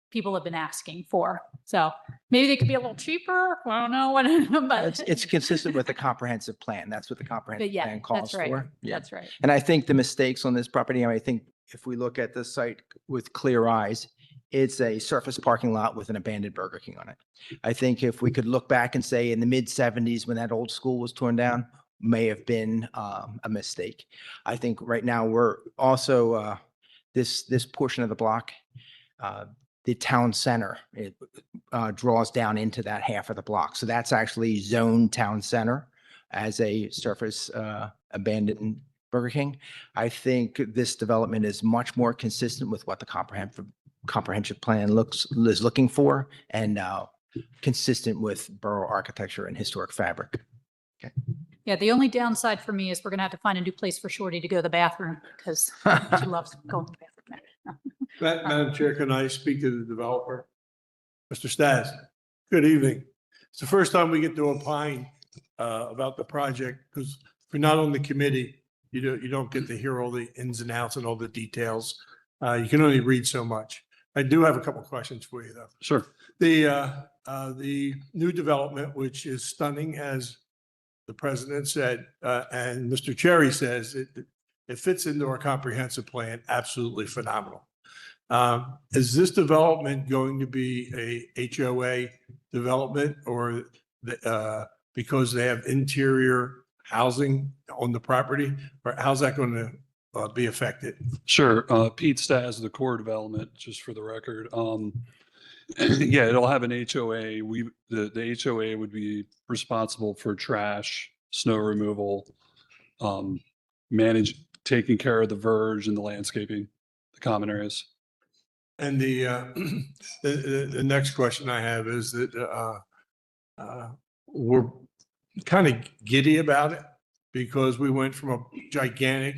people have been asking for. So maybe they could be a little cheaper. I don't know. But it's consistent with the comprehensive plan. That's what the comprehensive yeah, plan calls that's right. for. Yeah. That's right. And I think the mistakes on this property, I think if we look at the site with clear eyes, it's a surface parking lot with an abandoned Burger King on it. I think if we could look back and say in the mid-70s when that old school was torn down, may have been a mistake. I think right now we're also, this portion of the block, the town center, it draws down into that half of the block. So that's actually zoned town center as a surface abandoned Burger King. I think this development is much more consistent with what the comprehensive plan is looking for, and consistent with borough architecture and historic fabric. Okay. Yeah, the only downside for me is we're gonna have to find a new place for Shorty to go to the bathroom because she loves going to the bathroom. Madam Chair, can I speak to the developer? Mr. Stas, good evening. It's the first time we get to opine about the project, because if you're not on the committee, you don't get to hear all the ins and outs and all the details. You can only read so much. I do have a couple of questions for you, though. Sure. The new development, which is stunning, as the president said, and Mr. Cherry says it fits into our comprehensive plan, absolutely phenomenal. Is this development going to be a HOA development, or because they have interior housing on the property, or how's that going to be affected? Sure. Pete Stas, the core development, just for the record. Yeah, it'll have an HOA. The HOA would be responsible for trash, snow removal, taking care of the verge and the landscaping, the common areas. And the next question I have is that we're kind of giddy about it because we went from a gigantic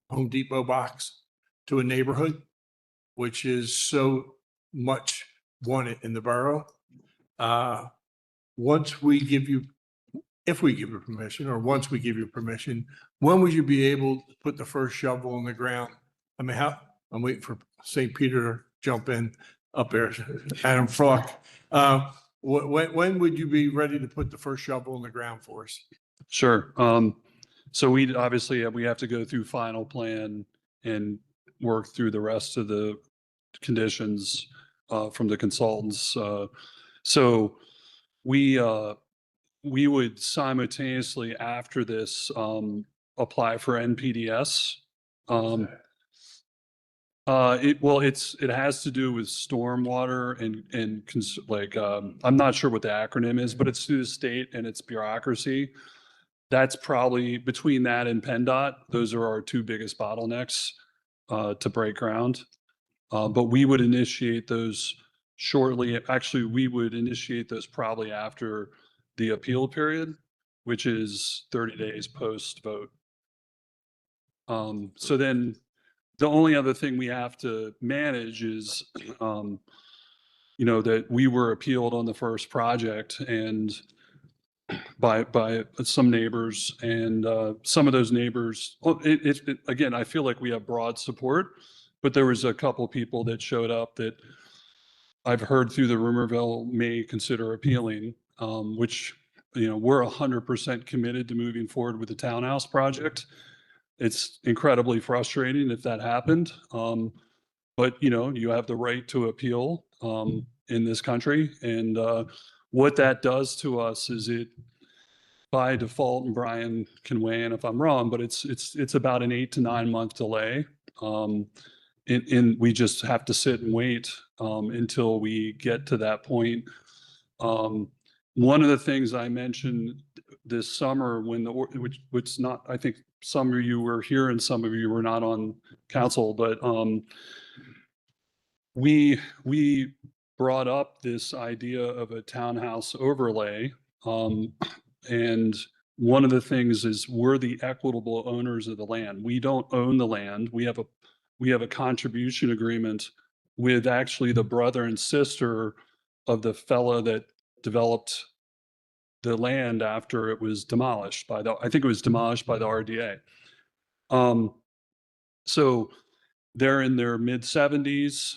Home Depot box to a neighborhood, which is so much wanted in the borough. once we give you, if we give you permission, or once we give you permission, when would you be able to put the first shovel in the ground? I mean, I'm waiting for St. Peter to jump in up there, Adam Frock. When would you be ready to put the first shovel in the ground for us? Sure. So we obviously, we have to go through final plan and work through the rest of the conditions from the consultants. So we would simultaneously after this apply for NPDS. It has to do with stormwater and I'm not sure what the acronym is, but it's through the state and its bureaucracy. That's probably between that and PennDOT. Those are our two biggest bottlenecks to break ground. But we would initiate those shortly. Actually, we would initiate those probably after the appeal period, which is 30 days post vote. So then the only other thing we have to manage is, that we were appealed on the first project and by some neighbors, and some of those neighbors, again, I feel like we have broad support, but there was a couple people that showed up that I've heard through the rumorville may consider appealing, which, we're 100% committed to moving forward with the townhouse project. It's incredibly frustrating if that happened. But you have the right to appeal in this country. And what that does to us is it, by default, and Brian can weigh in if I'm wrong, but it's about an 8 to 9 month delay. And we just have to sit and wait until we get to that point. One of the things I mentioned this summer which not, I think some of you were here and some of you were not on council, but we brought up this idea of a townhouse overlay. And one of the things is we're the equitable owners of the land. We don't own the land. We have a contribution agreement with actually the brother and sister of the fella that developed the land after it was demolished I think it was demolished by the RDA. So they're in their mid 70s.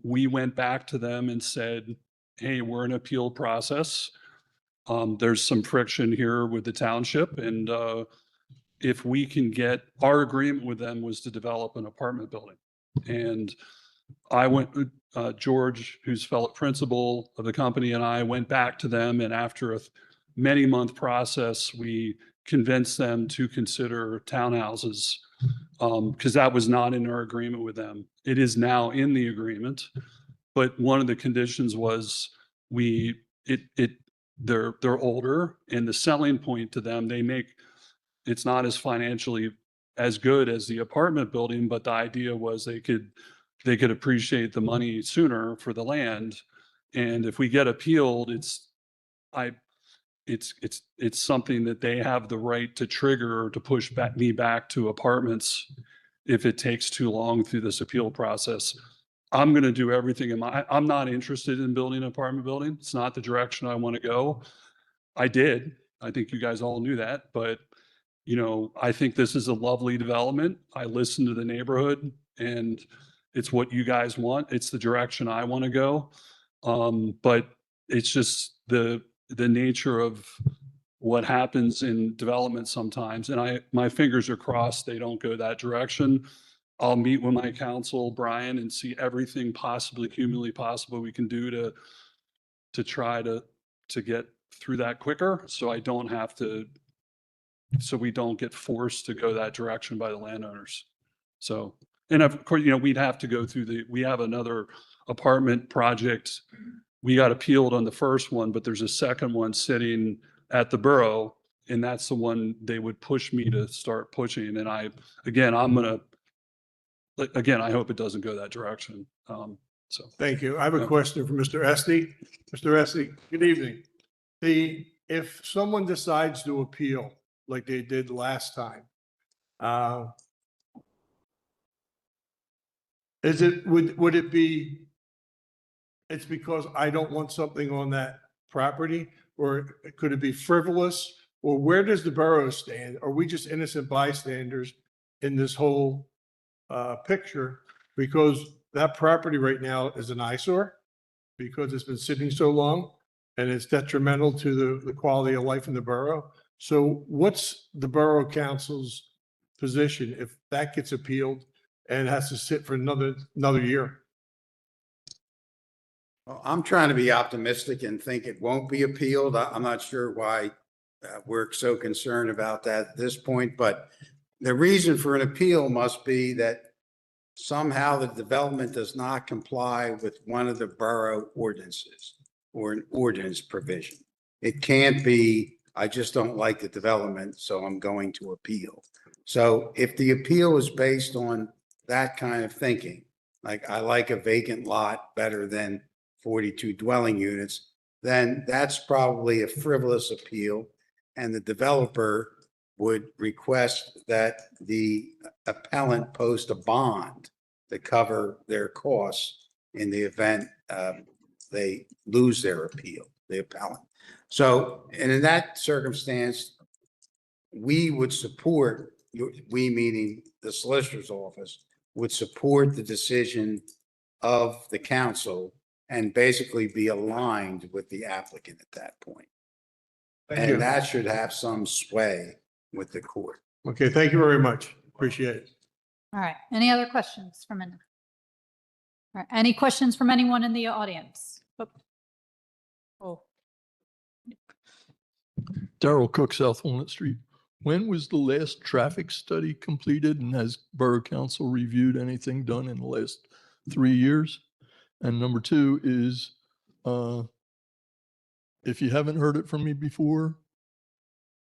We went back to them and said, hey, we're in appeal process. There's some friction here with the township. And if we can get, our agreement with them was to develop an apartment building. And I went, George, who's fellow principal of the company, and I went back to them. And after a many month process, we convinced them to consider townhouses because that was not in our agreement with them. It is now in the agreement. But one of the conditions was they're older, and the selling point to them, it's not as financially as good as the apartment building, but the idea was they could appreciate the money sooner for the land. And if we get appealed, it's something that they have the right to trigger to push me back to apartments if it takes too long through this appeal process. I'm going to do everything I'm not interested in building an apartment building. It's not the direction I want to go. I think you guys all knew that, but I think this is a lovely development. I listened to the neighborhood, and it's what you guys want. It's the direction I want to go. But it's just the nature of what happens in development sometimes. And my fingers are crossed they don't go that direction. I'll meet with my counsel, Brian, and see everything humanly possible we can do to try to get through that quicker. So we don't get forced to go that direction by the landowners. So, and of course, we'd have to go through we have another apartment project. We got appealed on the first one, but there's a second one sitting at the borough, and that's the one they would push me to start pushing. And I hope it doesn't go that direction. Thank you. I have a question for Mr. Esty. Mr. Esty, good evening. If someone decides to appeal like they did last time, would it be it's because I don't want something on that property? Or could it be frivolous? Or where does the borough stand? Are we just innocent bystanders in this whole picture? Because that property right now is an eyesore because it's been sitting so long and it's detrimental to the quality of life in the borough. So what's the borough council's position if that gets appealed and has to sit for another year? Well, I'm trying to be optimistic and think it won't be appealed. I'm not sure why we're so concerned about that at this point, but the reason for an appeal must be that somehow the development does not comply with one of the borough ordinances or an ordinance provision. It can't be, I just don't like the development, so I'm going to appeal. So if the appeal is based on that kind of thinking, like I like a vacant lot better than 42 dwelling units, then that's probably a frivolous appeal. And the developer would request that the appellant post a bond to cover their costs in the event they lose their appeal, the appellant. So, and in that circumstance, we would support, we meaning the solicitor's office, would support the decision of the council and basically be aligned with the applicant at that point. Thank you. And that should have some sway with the court. Okay, thank you very much. Appreciate it. All right. Any other questions from anyone? All right. Any questions from anyone in the audience? Oh, Darrell Cook, South Walnut Street. When was the last traffic study completed, and has Borough Council reviewed anything done in the last 3 years? And number two is, if you haven't heard it from me before,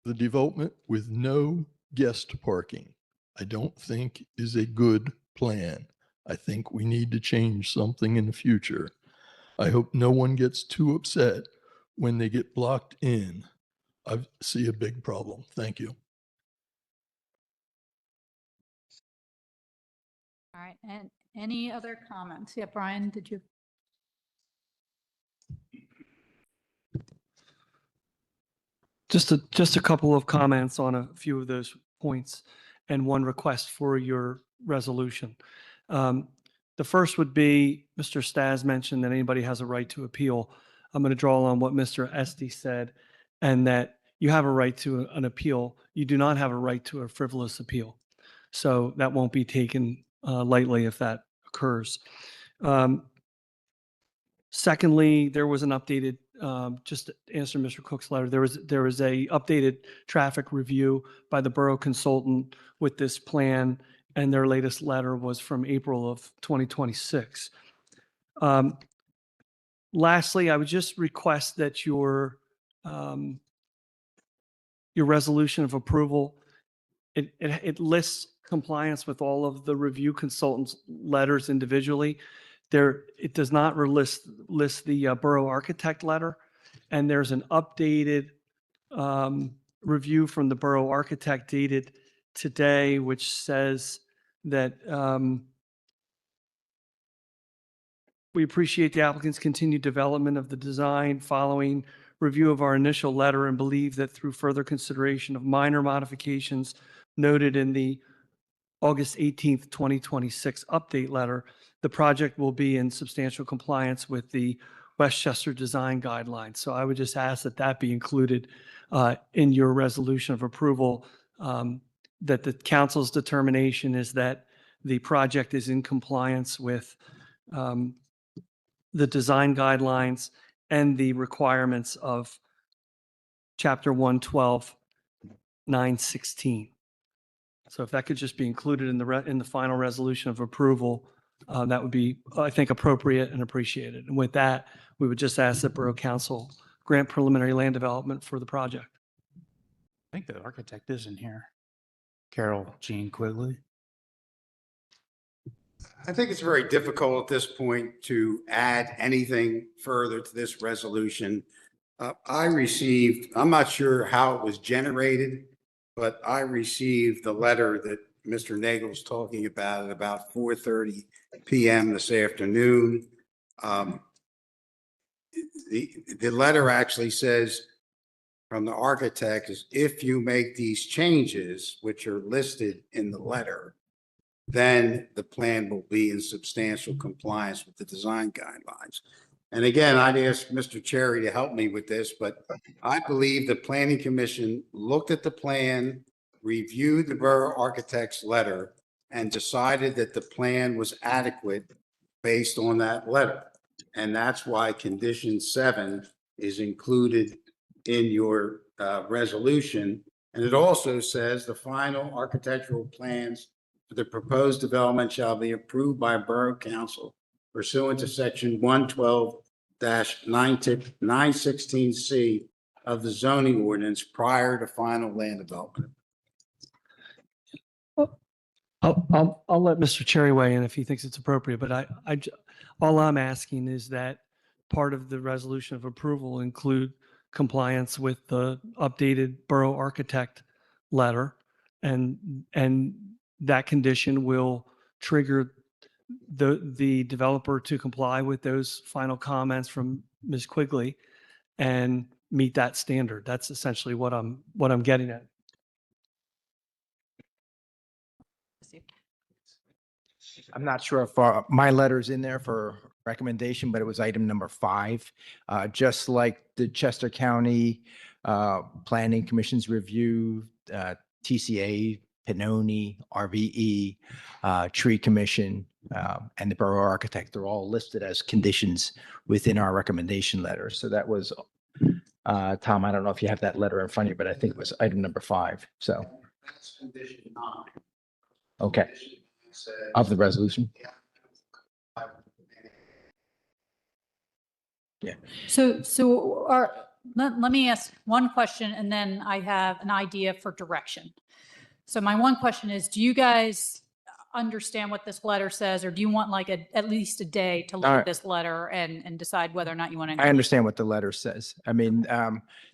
the development with no guest parking, I don't think is a good plan. I think we need to change something in the future. I hope no one gets too upset when they get blocked in. I see a big problem. Thank you. all right. And any other comments? Yeah, Brian, did you? Just a couple of comments on a few of those points and one request for your resolution. The first would be, Mr. Stas mentioned that anybody has a right to appeal. I'm going to draw on what Mr. Esty said, and that you have a right to an appeal. You do not have a right to a frivolous appeal. So that won't be taken lightly if that occurs. Secondly, there was an updated, just to answer Mr. Cook's letter, there was a updated traffic review by the borough consultant with this plan, and their latest letter was from April of 2026. Lastly, I would just request that your resolution of approval, it lists compliance with all of the review consultants' letters individually. It does not list the borough architect letter, and there's an updated review from the borough architect dated today, which says that we appreciate the applicant's continued development of the design following review of our initial letter, and believe that through further consideration of minor modifications noted in the August 18th, 2026 update letter, the project will be in substantial compliance with the Westchester design guidelines. So I would just ask that that be included in your resolution of approval, that the council's determination is that the project is in compliance with the design guidelines and the requirements of Chapter 112, 916. So if that could just be included in the final resolution of approval, that would be, I think, appropriate and appreciated. And with that, we would just ask that Borough Council grant preliminary land development for the project. I think the architect is in here. Carol Jean Quigley. I think it's very difficult at this point to add anything further to this resolution. I'm not sure how it was generated, but I received the letter that Mr. Nagel's talking about at about 4:30 p.m. this afternoon. the letter actually says from the architect is if you make these changes, which are listed in the letter, then the plan will be in substantial compliance with the design guidelines. And again, I'd ask Mr. Cherry to help me with this, but I believe the planning commission looked at the plan, reviewed the borough architect's letter, and decided that the plan was adequate based on that letter. And that's why condition 7 is included in your resolution. And it also says the final architectural plans for the proposed development shall be approved by Borough Council pursuant to section 112-916C of the zoning ordinance prior to final land development. I'll let Mr. Cherry weigh in if he thinks it's appropriate, but all I'm asking is that part of the resolution of approval include compliance with the updated borough architect letter, and that condition will trigger the developer to comply with those final comments from Ms. Quigley and meet that standard. That's essentially what I'm getting at. I'm not sure if my letter's in there for recommendation, but it was item number 5. Just like the Chester County Planning Commission's review, TCA, Pinoni, RVE, Tree Commission, and the Borough Architect, they're all listed as conditions within our recommendation letter. So that was, Tom, I don't know if you have that letter in front of you, but I think it was item number 5. So, That's condition 9. okay, Condition 9 says- of the resolution. Let me ask one question and then I have an idea for direction. So my one question is, do you guys understand what this letter says, or do you want like at least a day to look at this letter and decide whether or not you want to? I understand what the letter says. I mean,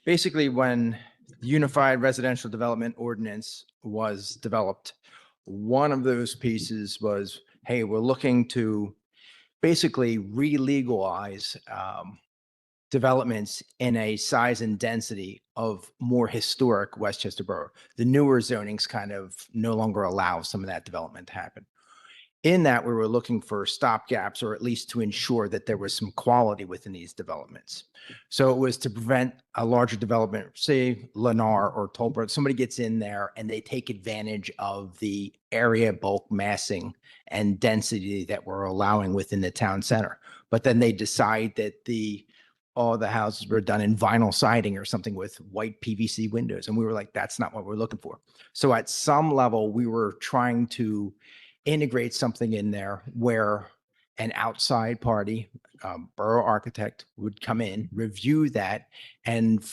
basically when the Unified Residential Development Ordinance was developed, one of those pieces was, hey, we're looking to basically re-legalize developments in a size and density of more historic Westchester Borough. The newer zonings kind of no longer allow some of that development to happen. In that, we were looking for stopgaps, or at least to ensure that there was some quality within these developments. So it was to prevent a larger development, say Lennar or Tolbert, somebody gets in there and they take advantage of the area bulk massing and density that we're allowing within the town center. But then they decide that all the houses were done in vinyl siding or something with white PVC windows. And we were like, that's not what we're looking for. So at some level, we were trying to integrate something in there where an outside party, borough architect, would come in, review that, and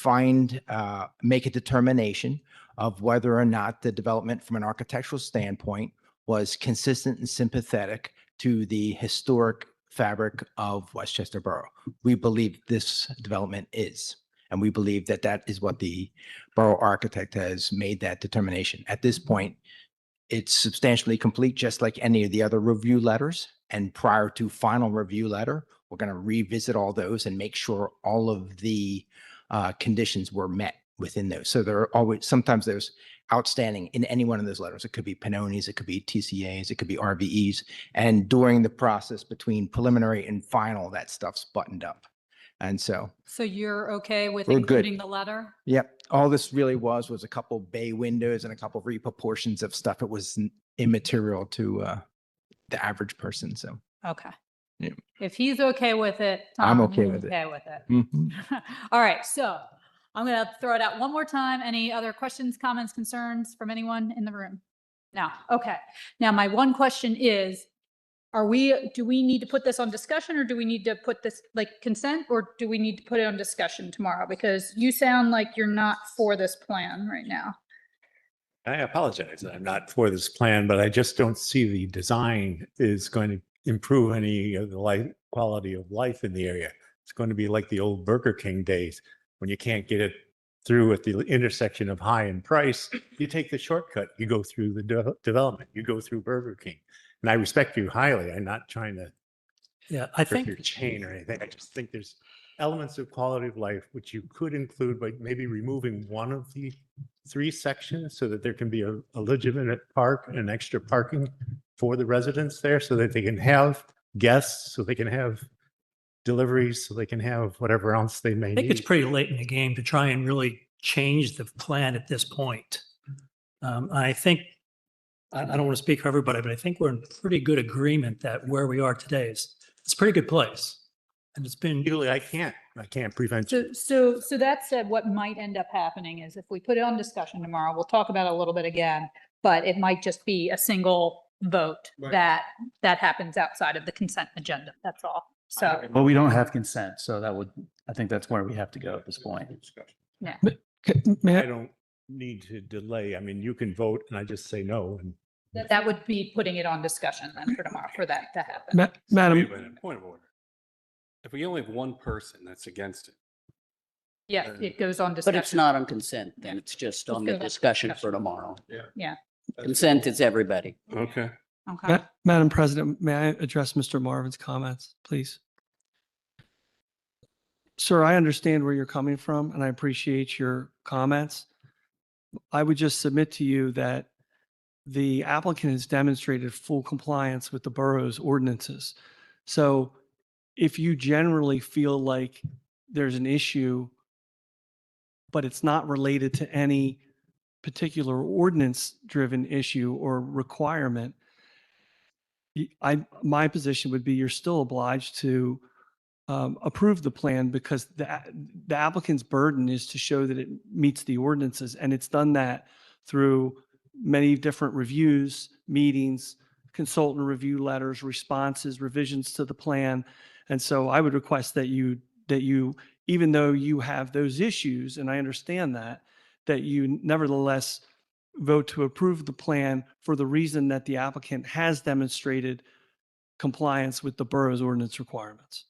make a determination of whether or not the development from an architectural standpoint was consistent and sympathetic to the historic fabric of Westchester Borough. We believe this development is, and we believe that that is what the borough architect has made that determination. At this point, it's substantially complete, just like any of the other review letters. And prior to final review letter, we're going to revisit all those and make sure all of the conditions were met within those. So there are always, sometimes there's outstanding in any one of those letters. It could be Pinonis, it could be TCAs, it could be RVEs. And during the process between preliminary and final, that stuff's buttoned up. And so. So you're okay with We're good. including the letter? Yep. All this really was a couple bay windows and a couple reproportions of stuff. It was immaterial to the average person. So. Okay. Yeah. If he's okay with it, I'm Tom, okay you're with it. okay with it. Mhm. All right. So I'm going to throw it out one more time. Any other questions, comments, concerns from anyone in the room? No. Okay. Now, my one question is, do we need to put this on discussion, or do we need to put this like consent, or do we need to put it on discussion tomorrow? Because you sound like you're not for this plan right now. I apologize. I'm not for this plan, but I just don't see the design is going to improve any of the quality of life in the area. It's going to be like the old Burger King days when you can't get it through at the intersection of high and price. You take the shortcut. You go through the development. You go through Burger King. And I respect you highly. I'm not trying to Yeah, I rip your think chain or anything. I just think there's elements of quality of life, which you could include by maybe removing one of the 3 sections so that there can be a legitimate park and extra parking for the residents there so that they can have guests, so they can have deliveries, so they can have whatever else they may I think it's need. pretty late in the game to try and really change the plan at this point. I think, I don't want to speak for everybody, but I think we're in pretty good agreement that where we are today is, it's a pretty good place. And it's been, Legally, I can't prevent you. So that said, what might end up happening is if we put it on discussion tomorrow, we'll talk about it a little bit again, but it might just be a single vote that happens outside of the consent agenda. That's all. So, Well, we don't have consent, so I think that's where we have to go at this point. yeah. May I I- don't need to delay. I mean, you can vote and I just say no. And That would be putting it on discussion then for tomorrow for that to happen. Madam, Wait a minute, point of order. If we only have one person that's against it, Yeah, it goes on But discussion. it's not on consent, then it's just on the Just go to discussion for discussion. tomorrow. Yeah, Consent is everybody. okay. okay. Madam President, may I address Mr. Marvin's comments, please? Sir, I understand where you're coming from and I appreciate your comments. I would just submit to you that the applicant has demonstrated full compliance with the borough's ordinances. So if you generally feel like there's an issue, but it's not related to any particular ordinance-driven issue or requirement, my position would be you're still obliged to approve the plan because the applicant's burden is to show that it meets the ordinances. And it's done that through many different reviews, meetings, consultant review letters, responses, revisions to the plan. And so I would request that you, even though you have those issues, and I understand that you nevertheless vote to approve the plan for the reason that the applicant has demonstrated compliance with the borough's ordinance requirements.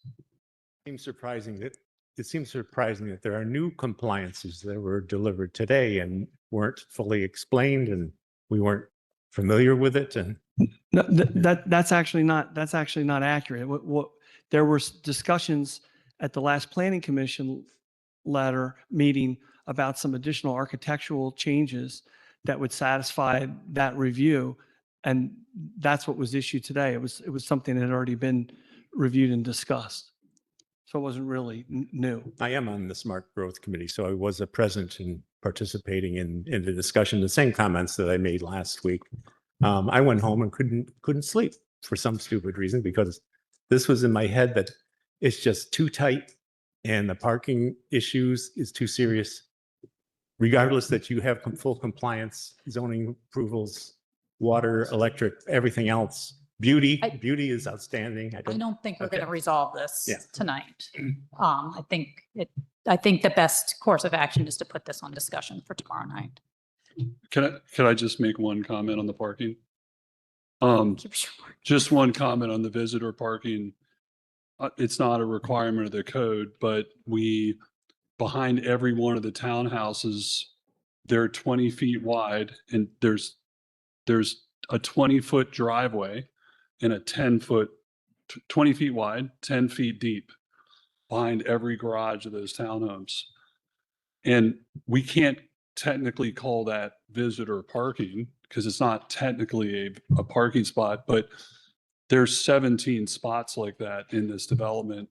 it seems surprising that there are new compliances that were delivered today and weren't fully explained and we weren't familiar with it. And No, that's actually not accurate. What there were discussions at the last planning commission letter meeting about some additional architectural changes that would satisfy that review. And that's what was issued today. It was something that had already been reviewed and discussed. So it wasn't really new. I am on the Smart Growth Committee, so I was present and participating in the discussion, the same comments that I made last week. I went home and couldn't sleep for some stupid reason because this was in my head that it's just too tight and the parking issues is too serious. Regardless that you have full compliance, zoning approvals, water, electric, everything else. Beauty is outstanding. I don't think we're Okay. going to resolve this Yeah. tonight. I think the best course of action is to put this on discussion for tomorrow night. Can I just make one comment on the parking? Keep short. Just one comment on the visitor parking. It's not a requirement of the code, but behind every one of the townhouses, they're 20 feet wide and there's a 20-foot driveway and a 20 feet wide, 10 feet deep behind every garage of those townhomes. And we can't technically call that visitor parking because it's not technically a parking spot, but there's 17 spots like that in this development.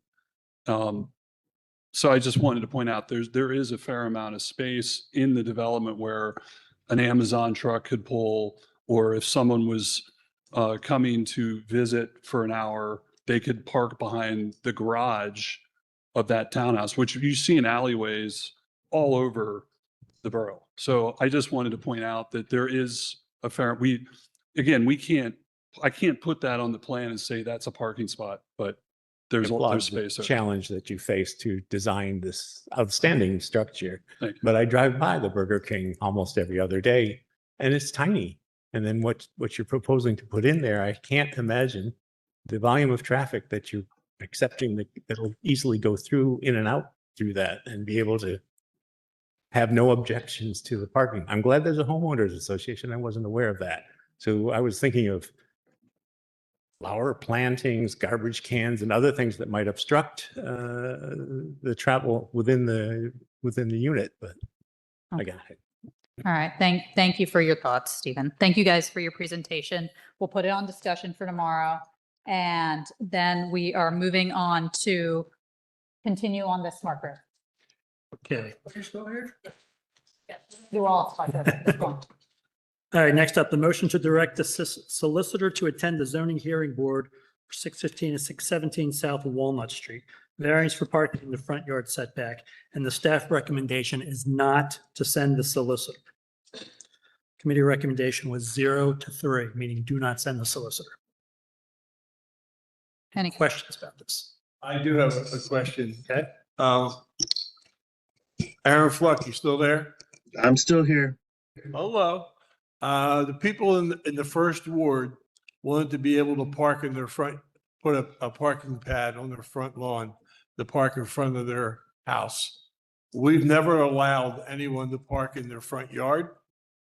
So I just wanted to point out there is a fair amount of space in the development where an Amazon truck could pull, or if someone was coming to visit for an hour, they could park behind the garage of that townhouse, which you see in alleyways all over the borough. So I just wanted to point out that there is a fair, I can't put that on the plan and say that's a parking spot, but there's applaud space. the there. challenge that you face to design this outstanding structure. Thank you. But I drive by the Burger King almost every other day and it's tiny. And then what you're proposing to put in there, I can't imagine the volume of traffic that you're accepting that'll easily go through in and out through that and be able to have no objections to the parking. I'm glad there's a homeowners association. I wasn't aware of that. So I was thinking of flower plantings, garbage cans, and other things that might obstruct the travel within the unit. But again, All right. Thank you for your thoughts, Stephen. Thank you guys for your presentation. We'll put it on discussion for tomorrow. And then we are moving on to continue on the smart grid. Okay. Do all smart grid. All right, next up, the motion to direct the solicitor to attend the zoning hearing board for 615 and 617 South Walnut Street. Variance for parking in the front yard setback, and the staff recommendation is not to send the solicitor. Committee recommendation was 0-3, meaning do not send the solicitor. Any Questions about this? I do have a question. Okay. Aaron Fluck, you still there? I'm still here. Hello. The people in the first ward wanted to be able to park in their front, put a parking pad on their front lawn, to park in front of their house. We've never allowed anyone to park in their front yard.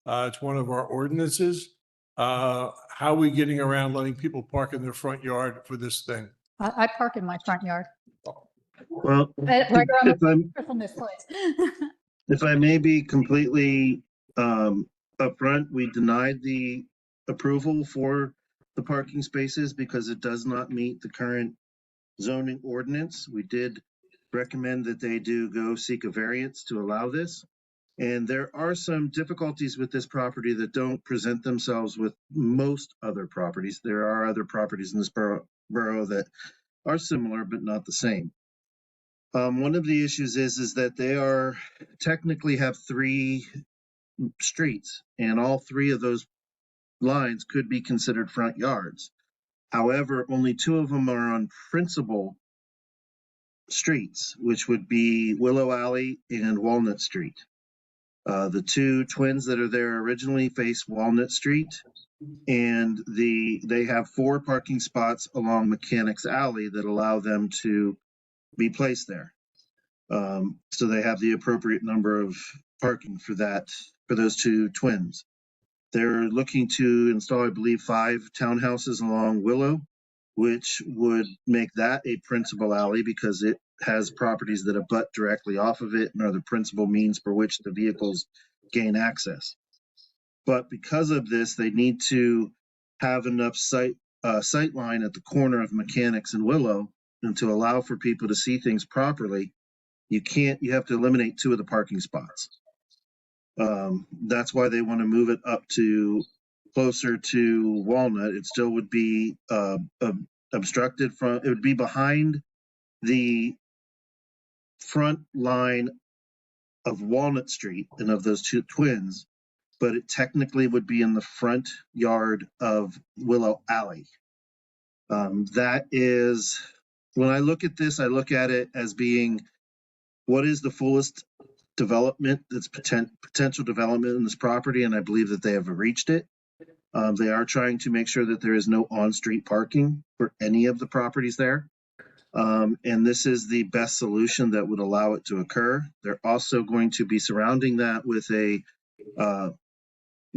It's one of our ordinances. How are we getting around letting people park in their front yard for this thing? I park in my front yard. Well, Right around if I'm, from this place. if I may be completely upfront, we denied the approval for the parking spaces because it does not meet the current zoning ordinance. We did recommend that they do go seek a variance to allow this. And there are some difficulties with this property that don't present themselves with most other properties. There are other properties in this borough that are similar, but not the same. One of the issues is that they are technically have 3 streets, and all 3 of those lines could be considered front yards. However, only 2 of them are on principal streets, which would be Willow Alley and Walnut Street. The 2 twins that are there originally face Walnut Street, and they have 4 parking spots along Mechanics Alley that allow them to be placed there. So they have the appropriate number of parking for those 2 twins. They're looking to install, I believe, 5 townhouses along Willow, which would make that a principal alley because it has properties that abut directly off of it and are the principal means for which the vehicles gain access. But because of this, they need to have enough sight line at the corner of Mechanics and Willow, and to allow for people to see things properly, you have to eliminate 2 of the parking spots. That's why they want to move it up to closer to Walnut. It still would be obstructed from, it would be behind the front line of Walnut Street and of those 2 twins, but it technically would be in the front yard of Willow Alley. That is, when I look at this, I look at it as being, what is the fullest development, that's potential development in this property, and I believe that they have reached it. They are trying to make sure that there is no on-street parking for any of the properties there. And this is the best solution that would allow it to occur. They're also going to be surrounding that with a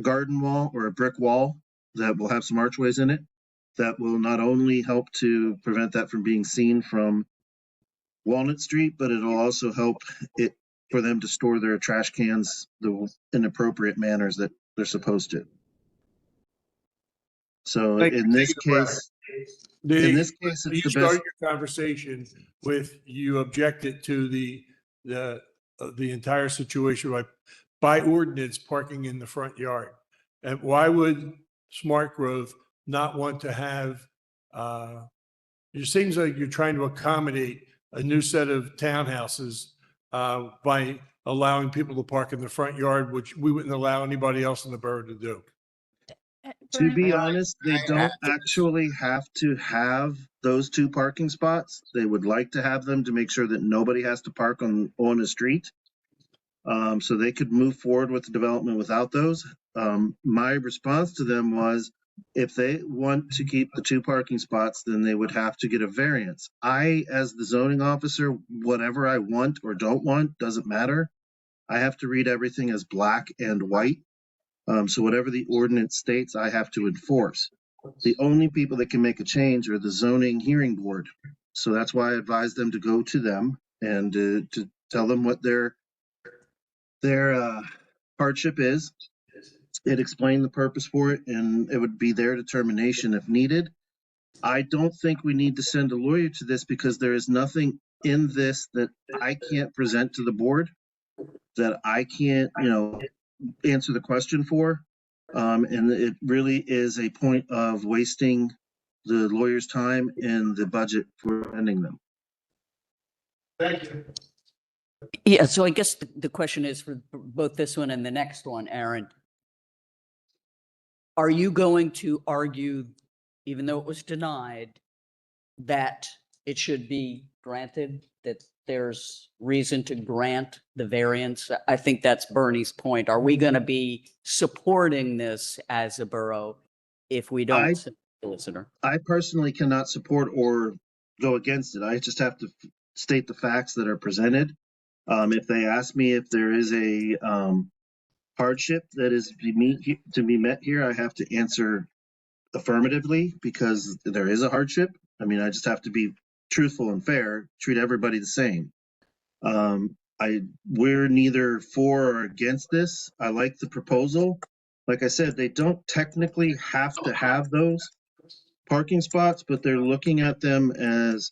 garden wall or a brick wall that will have some archways in it that will not only help to prevent that from being seen from Walnut Street, but it'll also help it for them to store their trash cans in appropriate manners that they're supposed to. So in this case, it's you the start best. your conversation with you objected to the entire situation by ordinance parking in the front yard. And why would Smart Growth not want to have? It seems like you're trying to accommodate a new set of townhouses by allowing people to park in the front yard, which we wouldn't allow anybody else in the borough to do. To be honest, they don't actually have to have those 2 parking spots. They would like to have them to make sure that nobody has to park on a street. So they could move forward with the development without those. My response to them was, if they want to keep the 2 parking spots, then they would have to get a variance. I, as the zoning officer, whatever I want or don't want, doesn't matter. I have to read everything as black and white. So whatever the ordinance states, I have to enforce. The only people that can make a change are the zoning hearing board. So that's why I advised them to go to them and to tell them what their hardship is. It explained the purpose for it, and it would be their determination if needed. I don't think we need to send a lawyer to this because there is nothing in this that I can't present to the board, that I can't, answer the question for. And it really is a point of wasting the lawyer's time and the budget for ending them. Thank you. Yeah, so I guess the question is for both this one and the next one, Aaron. Are you going to argue, even though it was denied, that it should be granted, that there's reason to grant the variance? I think that's Bernie's point. Are we going to be supporting this as a borough if we don't send a solicitor? I personally cannot support or go against it. I just have to state the facts that are presented. If they ask me if there is a hardship that is to be met here, I have to answer affirmatively because there is a hardship. I mean, I just have to be truthful and fair, treat everybody the same. We're neither for or against this. I like the proposal. Like I said, they don't technically have to have those parking spots, but they're looking at them as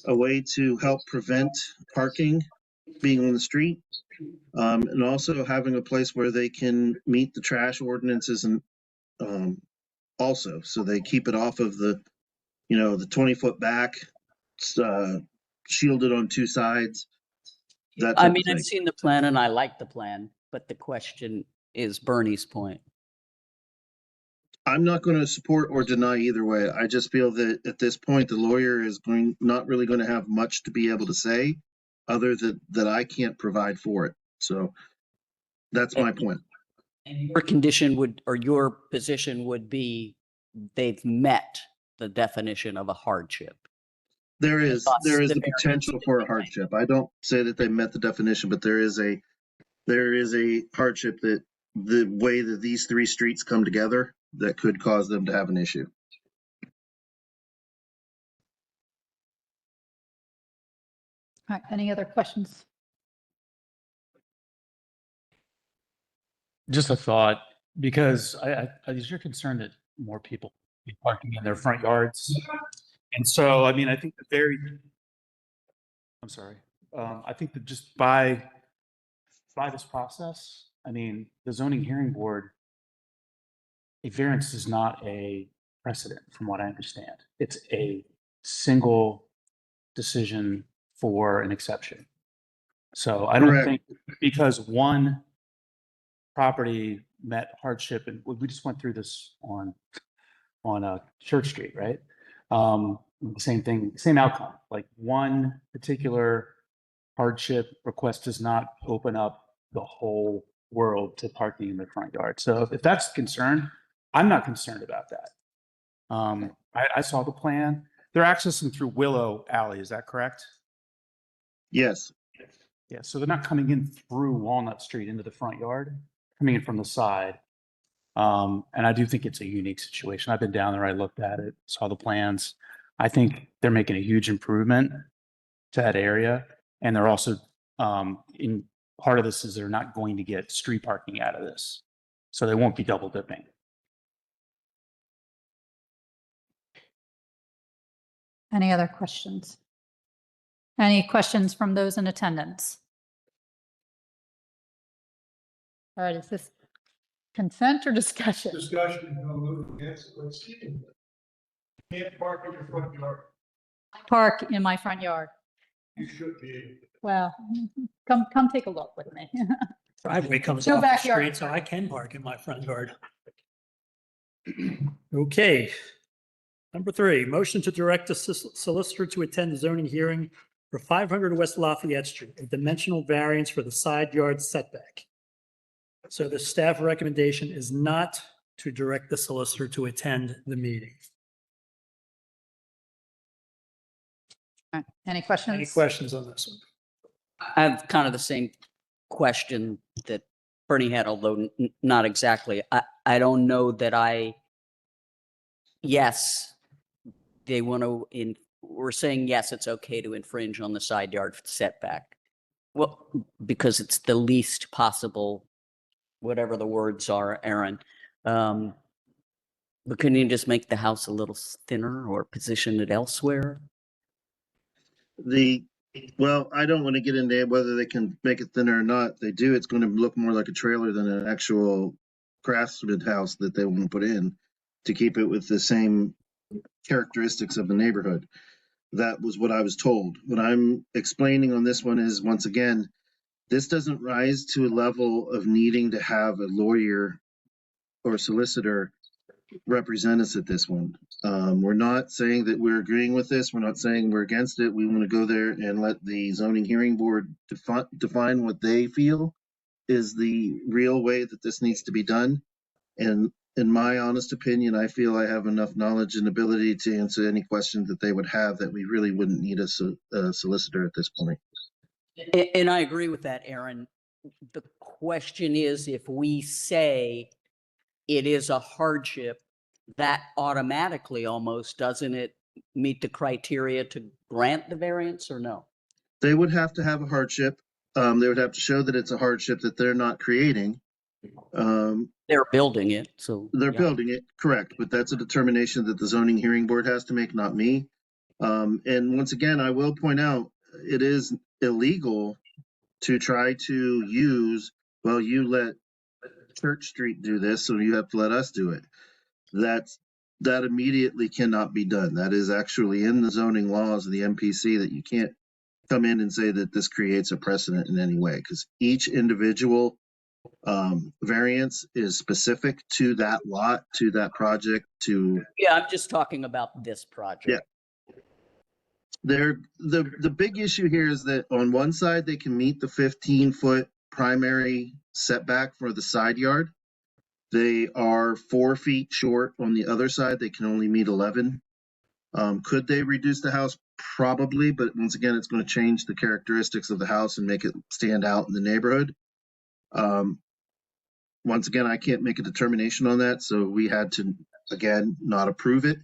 a way to help prevent parking being on the street, and also having a place where they can meet the trash ordinances and also, so they keep it off of the 20-foot back, shielded on two sides. That I type mean, of I've thing. seen the plan and I like the plan, but the question is Bernie's point. I'm not going to support or deny either way. I just feel that at this point, the lawyer is not really going to have much to be able to say other than that I can't provide for it. So that's my point. Your condition would, or your position would be they've met the definition of a hardship. There is Thus, the variance potential would for be a hardship. I don't say that they met the definition, but there is a hardship that the way that these three streets come together that could cause them to have an issue. All right, any other questions? Just a thought, because is your concern that more people be parking in their front yards? And so, I mean, I think I'm sorry. I think that just by this process, I mean, the zoning hearing board, a variance is not a precedent from what I understand. It's a single decision for an exception. So I don't Correct. think because one property met hardship, and we just went through this on Church Street, right? The same thing, same outcome. Like one particular hardship request does not open up the whole world to parking in the front yard. So if that's a concern, I'm not concerned about that. I saw the plan. They're accessing through Willow Alley, is that correct? Yes. Yeah, so they're not coming in through Walnut Street into the front yard, coming in from the side. And I do think it's a unique situation. I've been down there, I looked at it, saw the plans. I think they're making a huge improvement to that area. And they're also, in part of this is they're not going to get street parking out of this. So they won't be double dipping. Any other questions? Any questions from those in attendance? All right, is this consent or discussion? Discussion, no move against it. Let's see. Can't park in your front yard. Park in my front yard. You should be. Well, come take a look with me. Driveway comes No off the backyard. street, so I can park in my front yard. Okay. Number 3, motion to direct the solicitor to attend the zoning hearing for 500 West Lafayette Street, a dimensional variance for the side yard setback. So the staff recommendation is not to direct the solicitor to attend the meeting. All right, any questions? Any questions on this one? I have kind of the same question that Bernie had, although not exactly. I don't know that I yes, they want to, we're saying, yes, it's okay to infringe on the side yard setback. Well, because it's the least possible, whatever the words are, Aaron. But couldn't you just make the house a little thinner or position it elsewhere? Well, I don't want to get into whether they can make it thinner or not. If they do, it's going to look more like a trailer than an actual craftsman house that they want to put in to keep it with the same characteristics of the neighborhood. That was what I was told. What I'm explaining on this one is, once again, this doesn't rise to a level of needing to have a lawyer or solicitor represent us at this one. We're not saying that we're agreeing with this. We're not saying we're against it. We want to go there and let the zoning hearing board define what they feel is the real way that this needs to be done. And in my honest opinion, I feel I have enough knowledge and ability to answer any questions that they would have that we really wouldn't need a solicitor at this point. And I agree with that, Aaron. The question is, if we say it is a hardship, that automatically almost, doesn't it meet the criteria to grant the variance or no? They would have to have a hardship. They would have to show that it's a hardship that they're not creating. They're building it, so. They're yeah. building it, correct, but that's a determination that the zoning hearing board has to make, not me. And once again, I will point out, it is illegal to try to use, well, you let Church Street do this, so you have to let us do it. That immediately cannot be done. That is actually in the zoning laws of the MPC, that you can't come in and say that this creates a precedent in any way, because each individual variance is specific to that lot, to that project, to. Yeah, I'm just talking about this project. Yeah. The big issue here is that on one side, they can meet the 15-foot primary setback for the side yard. They are 4 feet short on the other side. They can only meet 11. Could they reduce the house? Probably, but once again, it's going to change the characteristics of the house and make it stand out in the neighborhood. Once again, I can't make a determination on that, so we had to, again, not approve it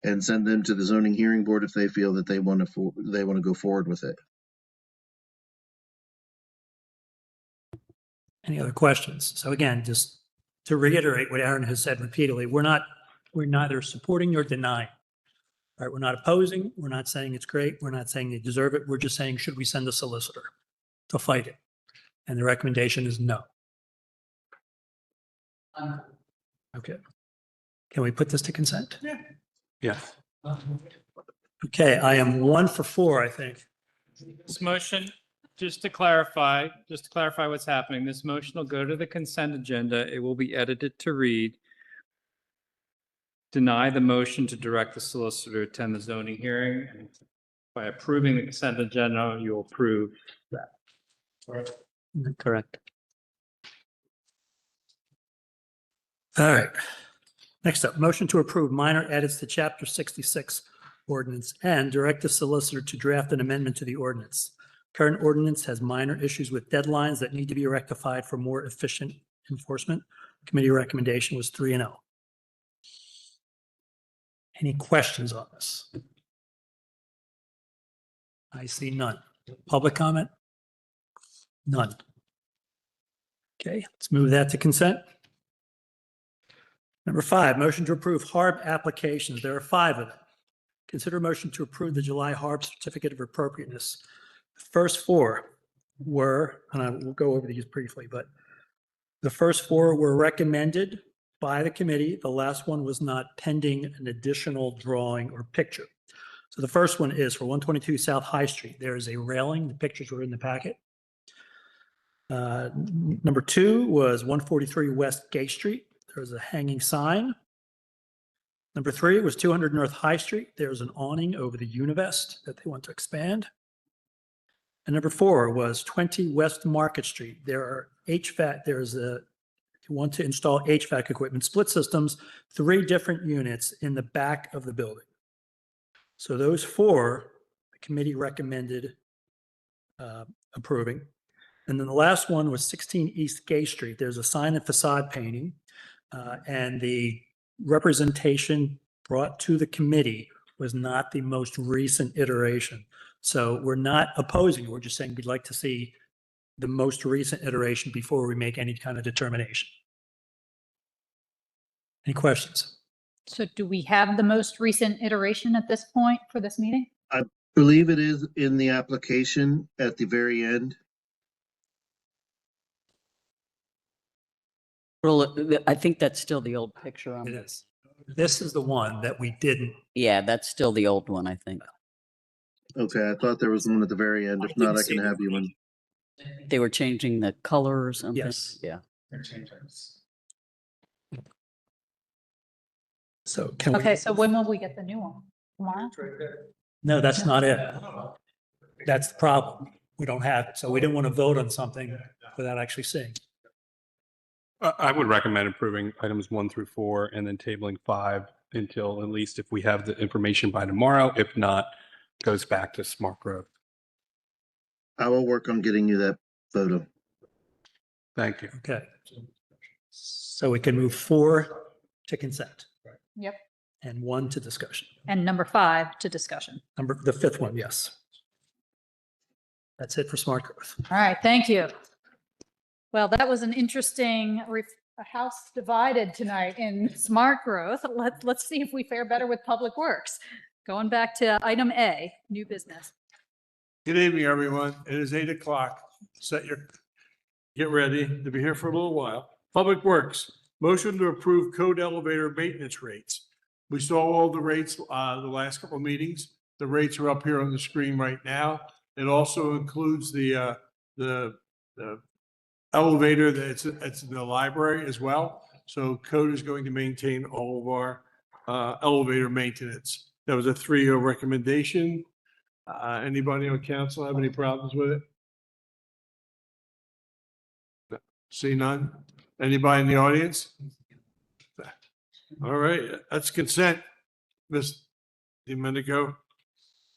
and send them to the zoning hearing board if they feel that they want to go forward with it. Any other questions? So again, just to reiterate what Aaron has said repeatedly, we're neither supporting nor denying. All right, we're not opposing. We're not saying it's great. We're not saying they deserve it. We're just saying, should we send a solicitor to fight it? And the recommendation is no. Okay. Can we put this to consent? Yeah. Okay, I am 1 for 4, I think. This motion, just to clarify what's happening, this motion will go to the consent agenda. It will be edited to read, deny the motion to direct the solicitor to attend the zoning hearing. And by approving the consent agenda, you'll approve that. Correct. All right. Next up, motion to approve minor edits to Chapter 66 ordinance and direct the solicitor to draft an amendment to the ordinance. Current ordinance has minor issues with deadlines that need to be rectified for more efficient enforcement. Committee recommendation was 3-0. Any questions on this? I see none. Public comment? None. Okay, let's move that to consent. Number 5, motion to approve HARB applications. There are 5 of them. Consider motion to approve the July HARB certificate of appropriateness. The first 4 were, and I will go over these briefly, but the first 4 were recommended by the committee. The last one was not, pending an additional drawing or picture. So the first one is for 122 South High Street. There is a railing. The pictures were in the packet. Number 2 was 143 West Gay Street. There was a hanging sign. Number 3 was 200 North High Street. There's an awning over the Univest that they want to expand. And number 4 was 20 West Market Street. There are HVAC, you want to install HVAC equipment, split systems, 3 different units in the back of the building. So those 4, the committee recommended approving. And then the last one was 16 East Gay Street. There's a sign and facade painting. And the representation brought to the committee was not the most recent iteration. So we're not opposing, we're just saying we'd like to see the most recent iteration before we make any kind of determination. Any questions? So do we have the most recent iteration at this point for this meeting? I believe it is in the application at the very end. Well, I think that's still the old picture on It this. is. This is the one that we didn't. Yeah, that's still the old one, I think. Okay, I thought there was one at the very end. If not, I can have you one. They were changing the color or something. Yes. Yeah. So can we? Okay, so when will we get the new one? Tomorrow? No, that's not it. That's the problem. We don't have it. So we didn't want to vote on something without actually seeing. I would recommend approving items 1 through 4 and then tabling 5 until at least if we have the information by tomorrow. If not, goes back to smart growth. I will work on getting you that photo. Thank you. Okay. So we can move 4 to consent Yep. and 1 to discussion. And number 5 to discussion. The 5th one, yes. That's it for smart growth. All right, thank you. Well, that was an interesting a house divided tonight in smart growth. Let's see if we fare better with Public Works. Going back to item A, new business. Good evening, everyone. It is 8 o'clock. Get ready to be here for a little while. Public Works, motion to approve code elevator maintenance rates. We saw all the rates, the last couple of meetings. The rates are up here on the screen right now. It also includes the elevator that's in the library as well. So code is going to maintain all of our elevator maintenance. That was a 3-0 recommendation. Anybody on council have any problems with it? See none? Anybody in the audience? All right, that's consent, Ms. Domenico.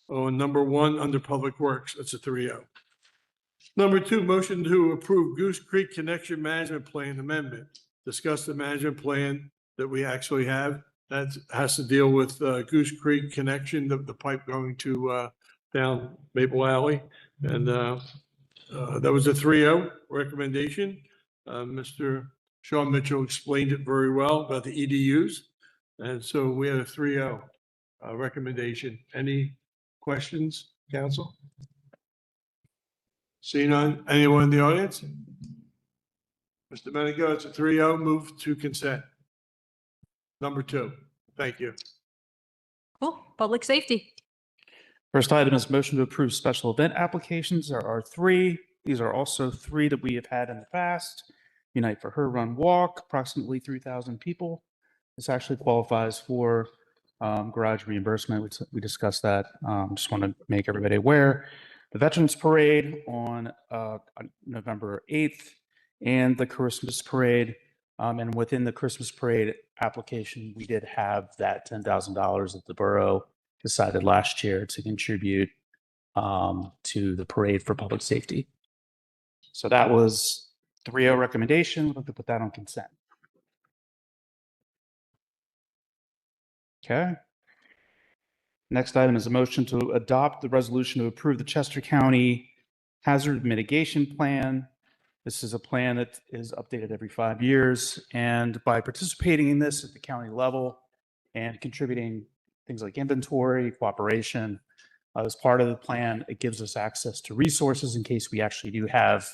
Oh, and number 1 under Public Works, that's a 3-0. Number 2, motion to approve Goose Creek Connection Management Plan Amendment. Discuss the management plan that we actually have. That has to deal with Goose Creek Connection, the pipe going to down Maple Alley. And that was a 3-0 recommendation. Mr. Sean Mitchell explained it very well about the EDUs. And so we had a 3-0 recommendation. Any questions, council? Seeing none, anyone in the audience? Mr. Domenico, it's a 3-0, move to consent. Number 2, thank you. Cool. Public safety. First item is motion to approve special event applications. There are 3. These are also 3 that we have had in the past. Unite for Her Run Walk, approximately 3,000 people. This actually qualifies for garage reimbursement. We discussed that. Just want to make everybody aware. The Veterans Parade on November 8th and the Christmas Parade. And within the Christmas Parade application, we did have that $10,000 that the borough decided last year to contribute to the parade for public safety. So that was 3-0 recommendation. We'd like to put that on consent. Okay. Next item is a motion to adopt the resolution to approve the Chester County Hazard Mitigation Plan. This is a plan that is updated every 5 years. And by participating in this at the county level and contributing things like inventory, cooperation, as part of the plan, it gives us access to resources in case we actually do have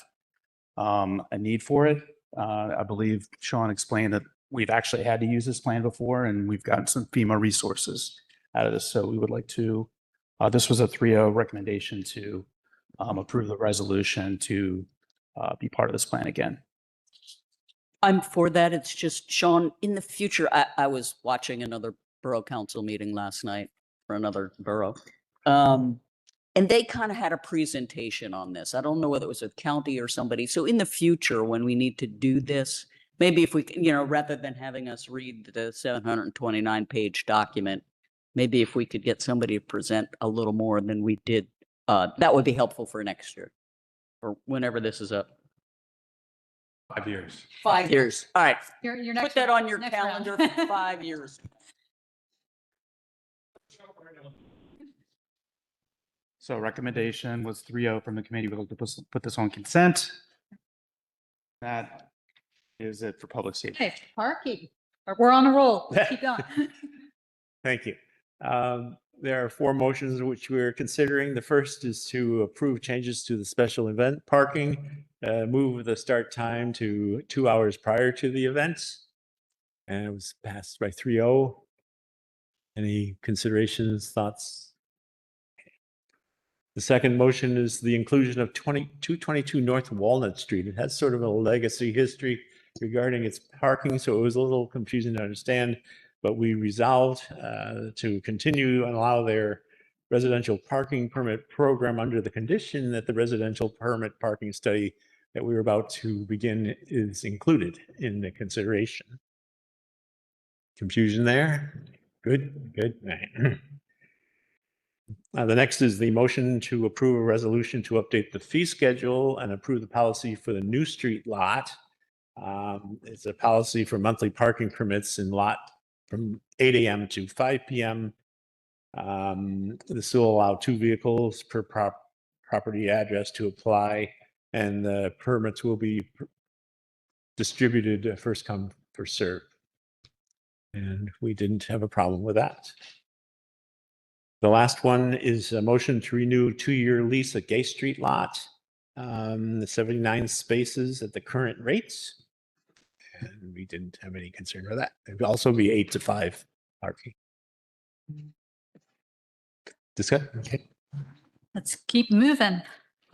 a need for it. I believe Sean explained that we've actually had to use this plan before and we've gotten some FEMA resources out of this. So we would like to, this was a 3-0 recommendation to approve the resolution to be part of this plan again. I'm for that. It's just, Sean, in the future, I was watching another borough council meeting last night for another borough. And they kind of had a presentation on this. I don't know whether it was a county or somebody. So in the future, when we need to do this, maybe if we can, rather than having us read the 729-page document, maybe if we could get somebody to present a little more than we did, that would be helpful for next year or whenever this is up. 5 years. 5 years. All right. Your Put next that round, on your next round. calendar for 5 years. So recommendation was 3-0 from the committee. We'd like to put this on consent. That is it for public safety. Okay, parking. We're on a roll. Keep going. Thank you. There are 4 motions which we're considering. The first is to approve changes to the special event parking, move the start time to 2 hours prior to the event. And it was passed by 3-0. Any considerations, thoughts? The second motion is the inclusion of 222 North Walnut Street. It has sort of a legacy history regarding its parking, so it was a little confusing to understand, but we resolved to continue and allow their residential parking permit program under the condition that the residential permit parking study that we were about to begin is included in the consideration. Confusion there? Good, good. Right. The next is the motion to approve a resolution to update the fee schedule and approve the policy for the New Street lot. It's a policy for monthly parking permits in lot from 8 a.m. to 5 p.m. This will allow 2 vehicles per property address to apply, and the permits will be distributed first come, first serve. And we didn't have a problem with that. The last one is a motion to renew 2-year lease at Gay Street lot, the 79 spaces at the current rates. And we didn't have any concern with that. It would also be 8 to 5 parking. Discuss? Okay. Let's keep moving.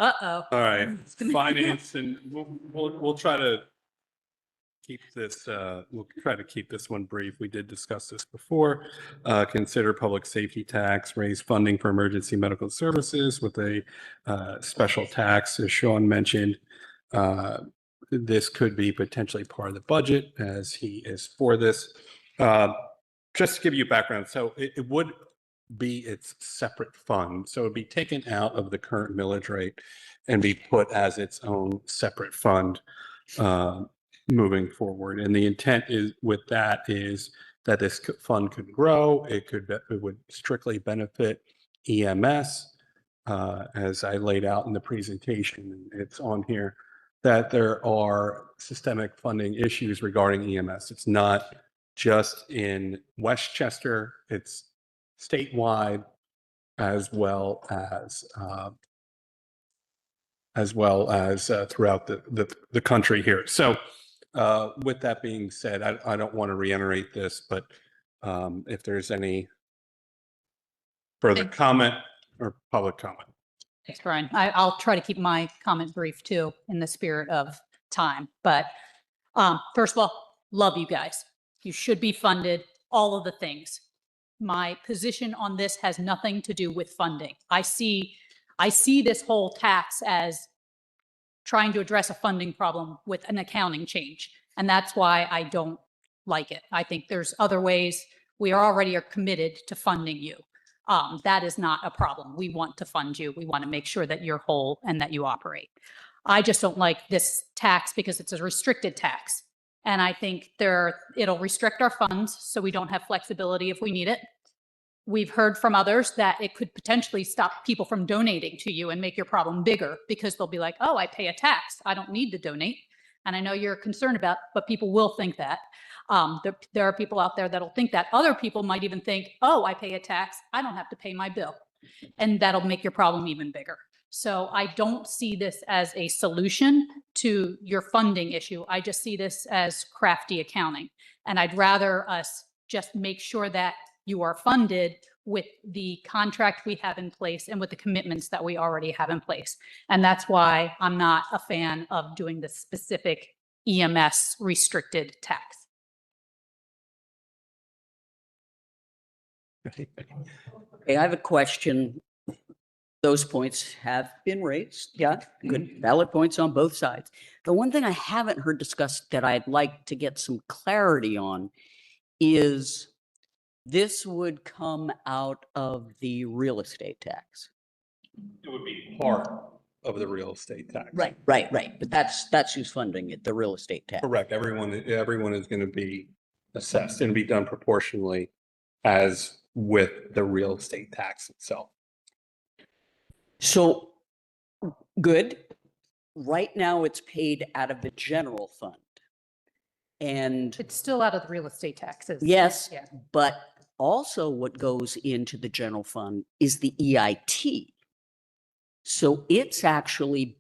Uh-oh. All right, finance, and we'll try to keep this, one brief. We did discuss this before. Consider public safety tax, raise funding for emergency medical services with a special tax, as Sean mentioned. This could be potentially part of the budget, as he is for this. Just to give you background, so it would be its separate fund. So it'd be taken out of the current millage rate and be put as its own separate fund moving forward. And the intent is that this fund could grow. It would strictly benefit EMS, as I laid out in the presentation. It's on here that there are systemic funding issues regarding EMS. It's not just in Westchester, it's statewide, as well as throughout the country here. So with that being said, I don't want to reiterate this, but if there's any further comment or public comment. Thanks, Brian. I'll try to keep my comment brief too, in the spirit of time. But first of all, love you guys. You should be funded, all of the things. My position on this has nothing to do with funding. I see this whole tax as trying to address a funding problem with an accounting change. And that's why I don't like it. I think there's other ways. We already are committed to funding you. That is not a problem. We want to fund you. We want to make sure that you're whole and that you operate. I just don't like this tax because it's a restricted tax. And I think it'll restrict our funds so we don't have flexibility if we need it. We've heard from others that it could potentially stop people from donating to you and make your problem bigger because they'll be like, oh, I pay a tax. I don't need to donate. And I know you're concerned about, but people will think that. There are people out there that'll think that. Other people might even think, oh, I pay a tax. I don't have to pay my bill. And that'll make your problem even bigger. So I don't see this as a solution to your funding issue. I just see this as crafty accounting. And I'd rather us just make sure that you are funded with the contract we have in place and with the commitments that we already have in place. And that's why I'm not a fan of doing the specific EMS restricted tax. Okay, I have a question. Those points have been raised. Yeah, good, valid points on both sides. The one thing I haven't heard discussed that I'd like to get some clarity on is this would come out of the real estate tax. It would be part of the real estate tax. Right. But that's who's funding it, the real estate tax. Correct. Everyone is going to be assessed and be done proportionally as with the real estate tax itself. So, good. Right now, it's paid out of the general fund. And It's still out of the real estate taxes. yes, Yeah. but also what goes into the general fund is the EIT. So it's actually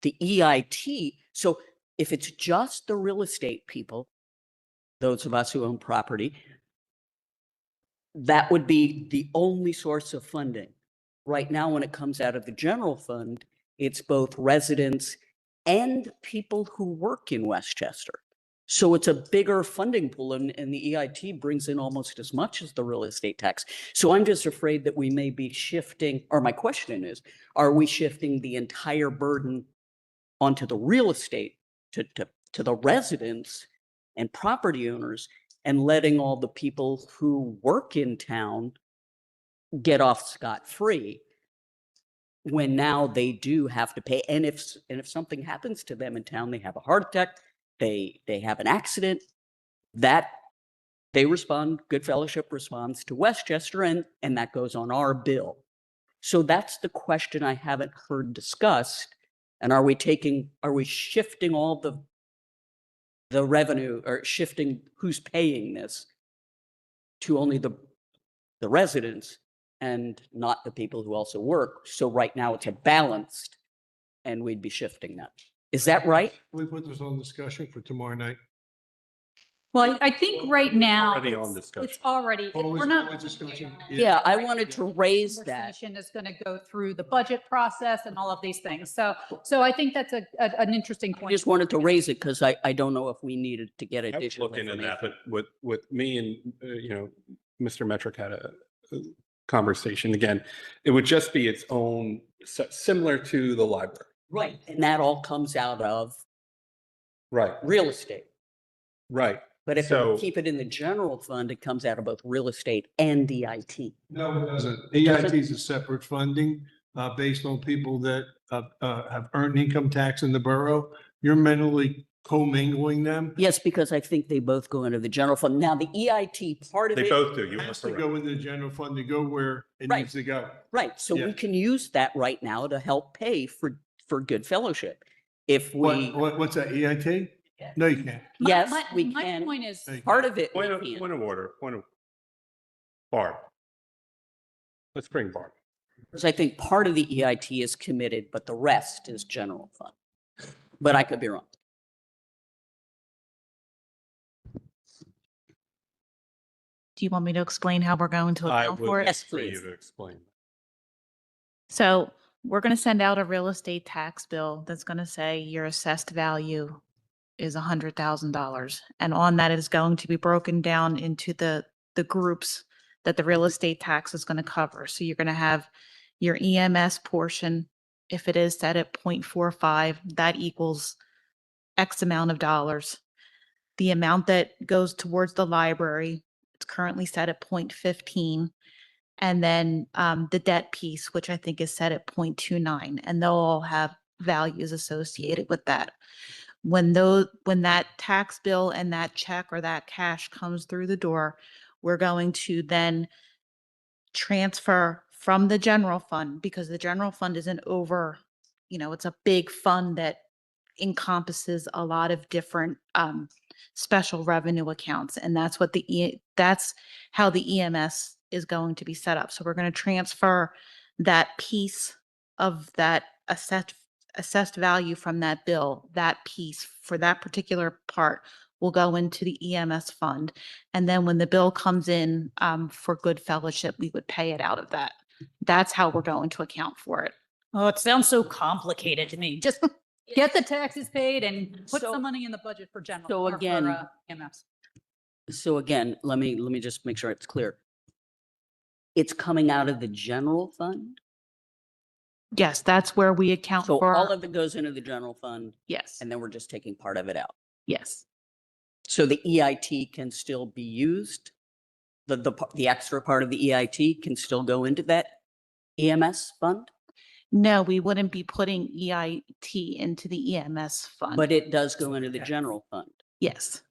the EIT. So if it's just the real estate people, those of us who own property, that would be the only source of funding. Right now, when it comes out of the general fund, it's both residents and people who work in Westchester. So it's a bigger funding pool, and the EIT brings in almost as much as the real estate tax. So I'm just afraid that we may be shifting, or my question is, are we shifting the entire burden onto the real estate, to the residents and property owners, and letting all the people who work in town get off scot-free, when now they do have to pay? And if something happens to them in town, they have a heart attack, they have an accident, that they respond, Good Fellowship responds to Westchester, and that goes on our bill. So that's the question I haven't heard discussed. And are we shifting all the revenue, or shifting who's paying this to only the residents and not the people who also work? So right now it's a balanced, and we'd be shifting that. Is that right? We put this on discussion for tomorrow night. Well, I think right now, Already on discussion. it's already, Always- we're not. always discussion. Yeah, I wanted to raise that. Conversation is going to go through the budget process and all of these things. So I think that's an interesting I point. just wanted to raise it because I don't know if we needed to get I was additional looking at information. that, but with me and, Mr. Metric had a conversation again, it would just be its own, similar to the library. Right, and that all comes out of Right, real estate. right. But if So- we keep it in the general fund, it comes out of both real estate and DIT. No, it doesn't. EIT is a separate funding based on people that have earned income tax in the borough. You're mentally commingling them. Yes, because I think they both go into the general fund. Now, the EIT part of They it. both do. You It are has to correct. go into the general fund to go where it Right. needs to go. Right, so we Yeah. can use that right now to help pay for Good Fellowship. If we, What's that, EIT? Yeah. No, you can't. yes, My we can. point is, Thank you. Part of it, we Point can. of order, Barb. Let's bring Barb. Because I think part of the EIT is committed, but the rest is general fund. But I could be wrong. Do you want me to explain how we're going to I account would for it? Yes, like for you please. to explain. So we're going to send out a real estate tax bill that's going to say your assessed value is $100,000. And on that is going to be broken down into the groups that the real estate tax is going to cover. So you're going to have your EMS portion. If it is set at 0.45, that equals X amount of dollars. The amount that goes towards the library, it's currently set at 0.15. And then the debt piece, which I think is set at 0.29, and they'll all have values associated with that. When that tax bill and that check or that cash comes through the door, we're going to then transfer from the general fund, because the general fund isn't over, it's a big fund that encompasses a lot of different special revenue accounts. And that's that's how the EMS is going to be set up. So we're going to transfer that piece of that assessed value from that bill, that piece for that particular part will go into the EMS fund. And then when the bill comes in for Good Fellowship, we would pay it out of that. That's how we're going to account for it. oh, it sounds so complicated to me. Just get the taxes paid and put So- some money in the budget for general. so or for, again- EMS. So again, let me just make sure it's clear. It's coming out of the general fund? Yes, that's where we account So for. all of it goes into the general fund, Yes, and then we're just taking part of it out. yes. So the EIT can still be used? The extra part of the EIT can still go into that EMS fund? No, we wouldn't be putting EIT into the EMS fund. But it does go into the general fund. Yes,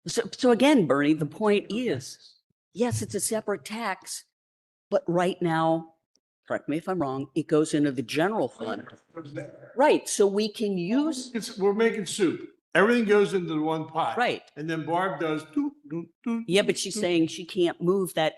So again, Bernie, the point is, yes, it's a separate tax, but right now, correct me if I'm wrong, it goes into the general fund. Right, so we can use, We're making soup. Everything goes into the one pot. right. And then Barb does. Doot, doot, doot, Yeah, but doot, she's doot. saying she can't move that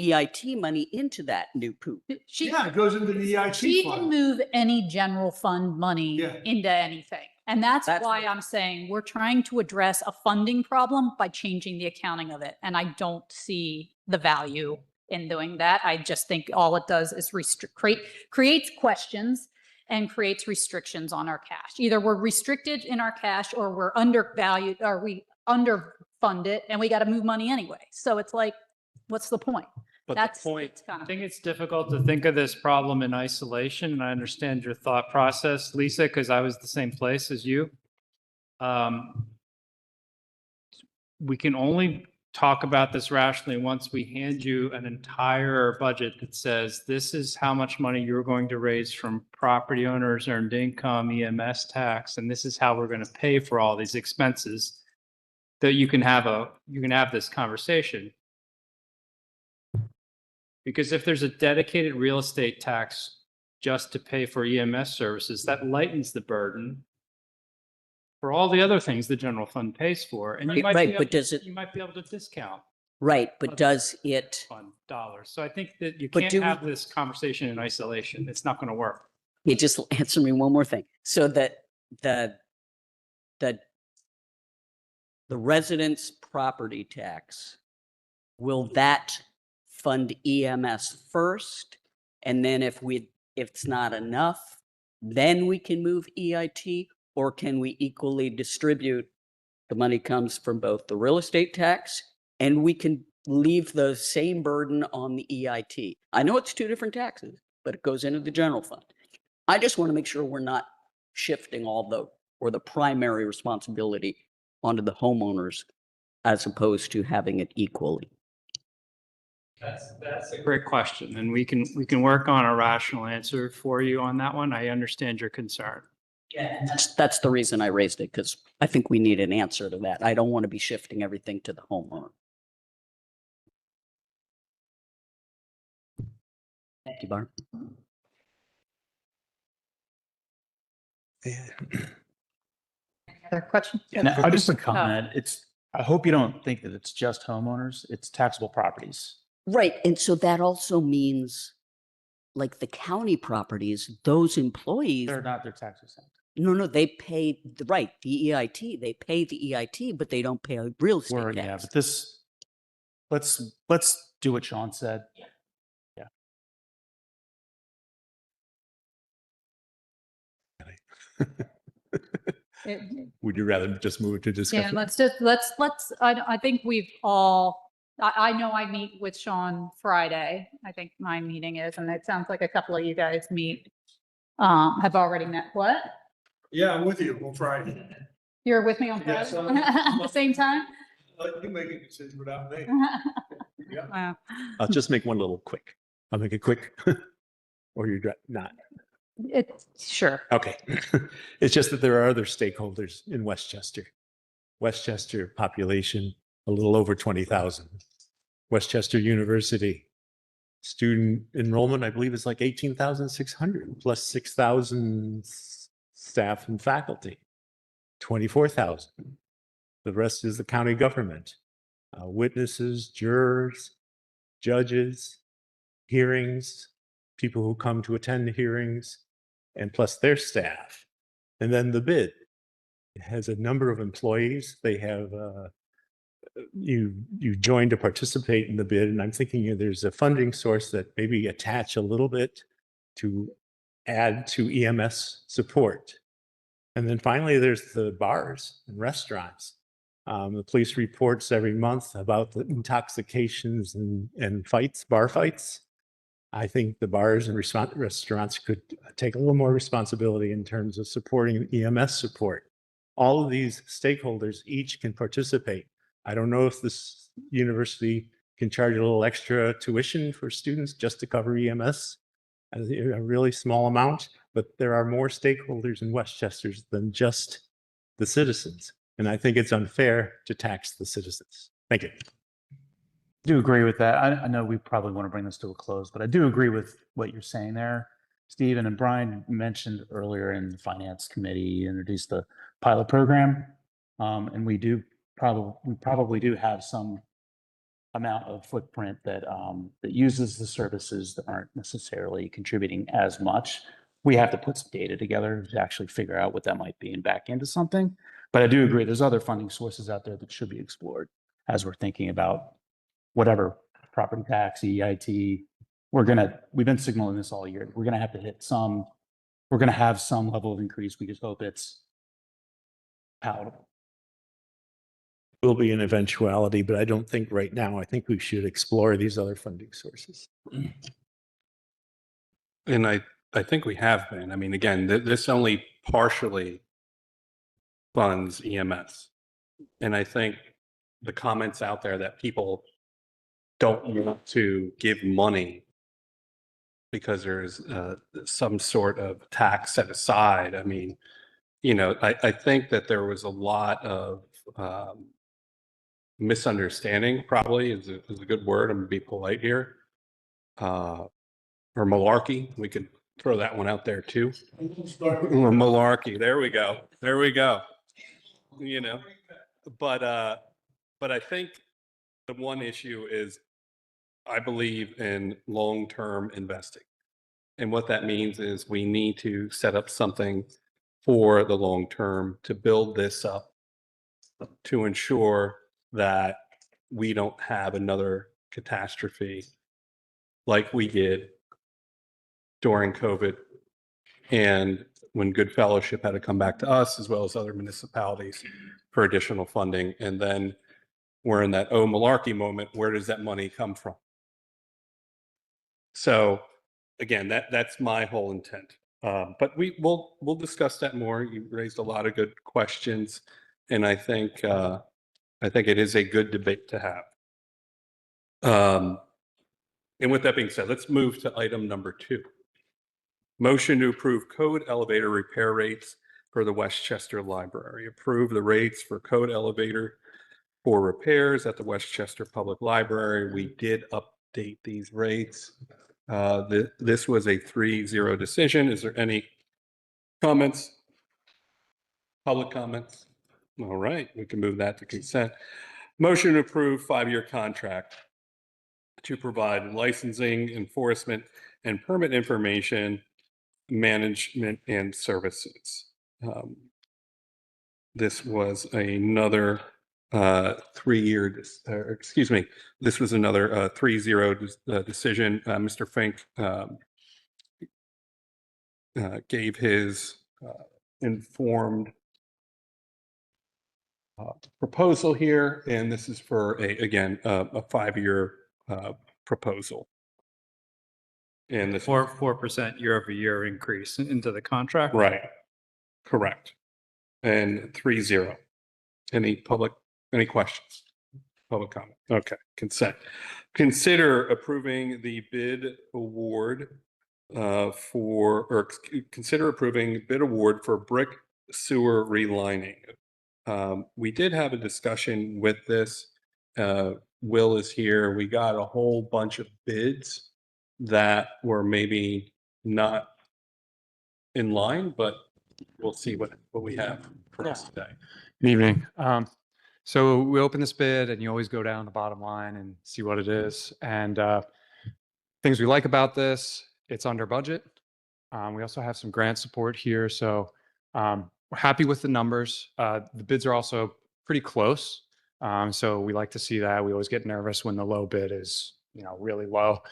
EIT money into that new poop. Yeah, it goes into the EIT She can fund. move any general fund money Yeah. into anything. And that's That's- why I'm saying we're trying to address a funding problem by changing the accounting of it. And I don't see the value in doing that. I just think all it does is creates questions and creates restrictions on our cash. Either we're restricted in our cash or we're undervalued, or we underfund it and we got to move money anyway. So it's like, what's the point? But That's the point, it's kind I of. think it's difficult to think of this problem in isolation, and I understand your thought process, Lisa, because I was the same place as you. We can only talk about this rationally once we hand you an entire budget that says, this is how much money you're going to raise from property owners, earned income, EMS tax, and this is how we're going to pay for all these expenses, that you can have this conversation. Because if there's a dedicated real estate tax just to pay for EMS services, that lightens the burden for all the other things the general fund pays for. And you might Right, be but able, does it- you might be able to discount Right, but does it, fund dollars. So I think that you But can't do we- have this conversation in isolation. It's not going to work. you just answer me one more thing. So that the residents' property tax, will that fund EMS first? And then if it's not enough, then we can move EIT? Or can we equally distribute? The money comes from both the real estate tax and we can leave the same burden on the EIT. I know it's two different taxes, but it goes into the general fund. I just want to make sure we're not shifting the primary responsibility onto the homeowners as opposed to having it equally. That's a great question. And we can work on a rational answer for you on that one. I understand your concern. Yeah, and that's the reason I raised it, because I think we need an answer to that. I don't want to be shifting everything to the homeowner. Thank you, Barb. Other question? And I just a comment, I hope you don't think that it's just homeowners, it's taxable properties. Right, and so that also means, like the county properties, those employees, They're not their tax exempt. no, they pay, right, the EIT, they pay the EIT, but they don't pay a real estate Or, yeah, tax. but this, let's do what Sean said. Would you rather just move it to Yeah, discussion? I think we've all, I know I meet with Sean Friday. I think my meeting is, and it sounds like a couple of you guys have already met. What? Yeah, I'm with you on Friday. You're with me on Yeah, Friday so- at the same time? You make a decision without me. Wow. I'll just make one little quick. I'll make it quick. Or you're not. Sure. Okay. It's just that there are other stakeholders in Westchester. Westchester population, a little over 20,000. Westchester University, student enrollment, I believe is like 18,600 plus 6,000 staff and faculty, 24,000. The rest is the county government, witnesses, jurors, judges, hearings, people who come to attend the hearings, and plus their staff. And then the bid. It has a number of employees. They have, you join to participate in the bid. And I'm thinking there's a funding source that maybe attach a little bit to add to EMS support. And then finally, there's the bars and restaurants. The police reports every month about the intoxications and fights, bar fights. I think the bars and restaurants could take a little more responsibility in terms of supporting EMS support. All of these stakeholders each can participate. I don't know if this university can charge a little extra tuition for students just to cover EMS, a really small amount, but there are more stakeholders in Westchester than just the citizens. And I think it's unfair to tax the citizens. Thank you. do agree with that. I know we probably want to bring this to a close, but I do agree with what you're saying there, Stephen. And Brian mentioned earlier in the finance committee, introduced the pilot program. And we probably do have some amount of footprint that uses the services that aren't necessarily contributing as much. We have to put some data together to actually figure out what that might be and back into something. But I do agree, there's other funding sources out there that should be explored as we're thinking about whatever, property tax, EIT. We've been signaling this all year. We're gonna have to we're gonna have some level of increase. We just hope it's palatable. Will be an eventuality, but I don't think right now, I think we should explore these other funding sources. And I think we have been. I mean, again, this only partially funds EMS. And I think the comments out there that people don't want to give money because there's some sort of tax set aside. I mean, you know, I think that there was a lot of misunderstanding, probably is a good word. I'm gonna be polite here. Or malarkey. We could throw that one out there too. Malarkey. There we go. There we go. You know, but I think the one issue is I believe in long-term investing. And what that means is we need to set up something for the long term to build this up to ensure that we don't have another catastrophe like we did during COVID and when Good Fellowship had to come back to us as well as other municipalities for additional funding. And then we're in that, oh, malarkey moment. Where does that money come from? So again, that's my whole intent. But we'll discuss that more. You raised a lot of good questions, and I think it is a good debate to have. And with that being said, let's move to item number 2. Motion to approve code elevator repair rates for the Westchester Library. Approve the rates for code elevator for repairs at the Westchester Public Library. We did update these rates. This was a 3-0 decision. Is there any comments? Public comments? All right, we can move that to consent. Motion to approve 5-year contract to provide licensing, enforcement, and permit information, management, and services. This was another 3-year, excuse me, this was another 3-0 decision. Mr. Fink gave his informed proposal here, and this is for again a 5-year proposal. And this 4% year-over-year increase into the contract. right, correct, and 3-0. Any questions? Public comment. Okay, consent. Consider approving the bid award consider approving bid award for brick sewer relining. We did have a discussion with this. Will is here. We got a whole bunch of bids that were maybe not in line, but we'll see what we have for us today. Good evening. So we open this bid and you always go down the bottom line and see what it is. And things we like about this, it's under budget. We also have some grant support here. So we're happy with the numbers. The bids are also pretty close. So we like to see that. We always get nervous when the low bid is, really low.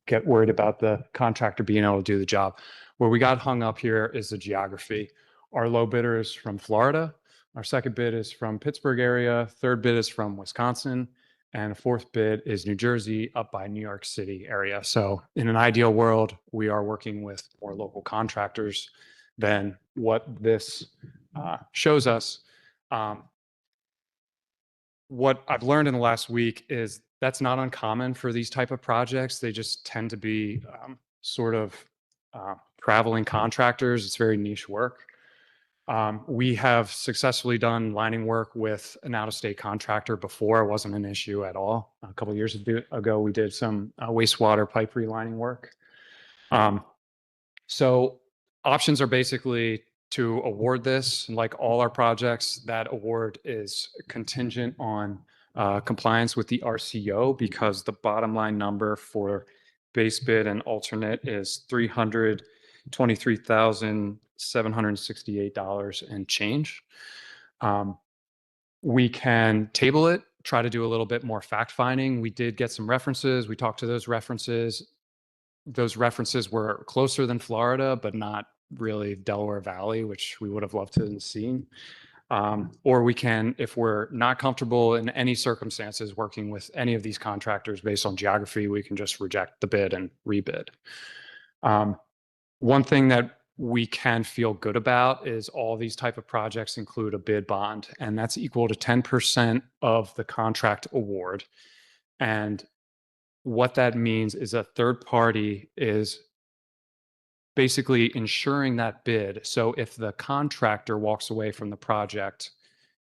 Get worried about the contractor being able to do the job. Where we got hung up here is the geography. Our low bidder is from Florida. Our second bid is from Pittsburgh area. Third bid is from Wisconsin. And fourth bid is New Jersey up by New York City area. So in an ideal world, we are working with more local contractors than what this shows us. What I've learned in the last week is that's not uncommon for these type of projects. They just tend to be sort of traveling contractors. It's very niche work. We have successfully done lining work with an out-of-state contractor before. It wasn't an issue at all. A couple of years ago, we did some wastewater pipe relining work. So options are basically to award this. Like all our projects, that award is contingent on compliance with the RCO, because the bottom line number for base bid and alternate is $323,768 and change. We can table it, try to do a little bit more fact finding. We did get some references. We talked to those references. Those references were closer than Florida, but not really Delaware Valley, which we would have loved to have seen. Or we can, if we're not comfortable in any circumstances working with any of these contractors based on geography, we can just reject the bid and rebid. One thing that we can feel good about is all these type of projects include a bid bond, and that's equal to 10% of the contract award. And what that means is a third party is basically ensuring that bid. So if the contractor walks away from the project,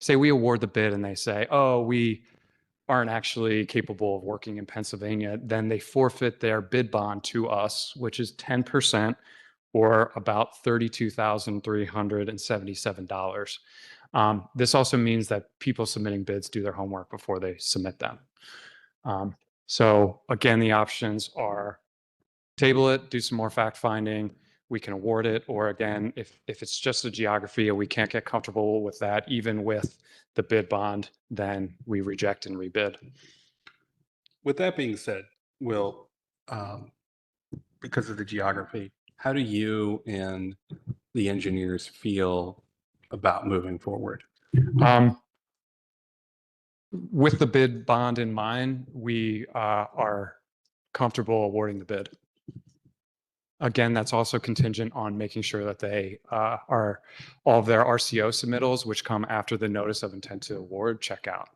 say we award the bid and they say, oh, we aren't actually capable of working in Pennsylvania, then they forfeit their bid bond to us, which is 10% or about $32,377. This also means that people submitting bids do their homework before they submit them. So again, the options are table it, do some more fact finding, we can award it, or again, if it's just a geography and we can't get comfortable with that, even with the bid bond, then we reject and rebid. With that being said, Will, because of the geography, how do you and the engineers feel about moving forward? With the bid bond in mind, we are comfortable awarding the bid. Again, that's also contingent on making sure that they are all of their RCO submittals, which come after the notice of intent to award, check out.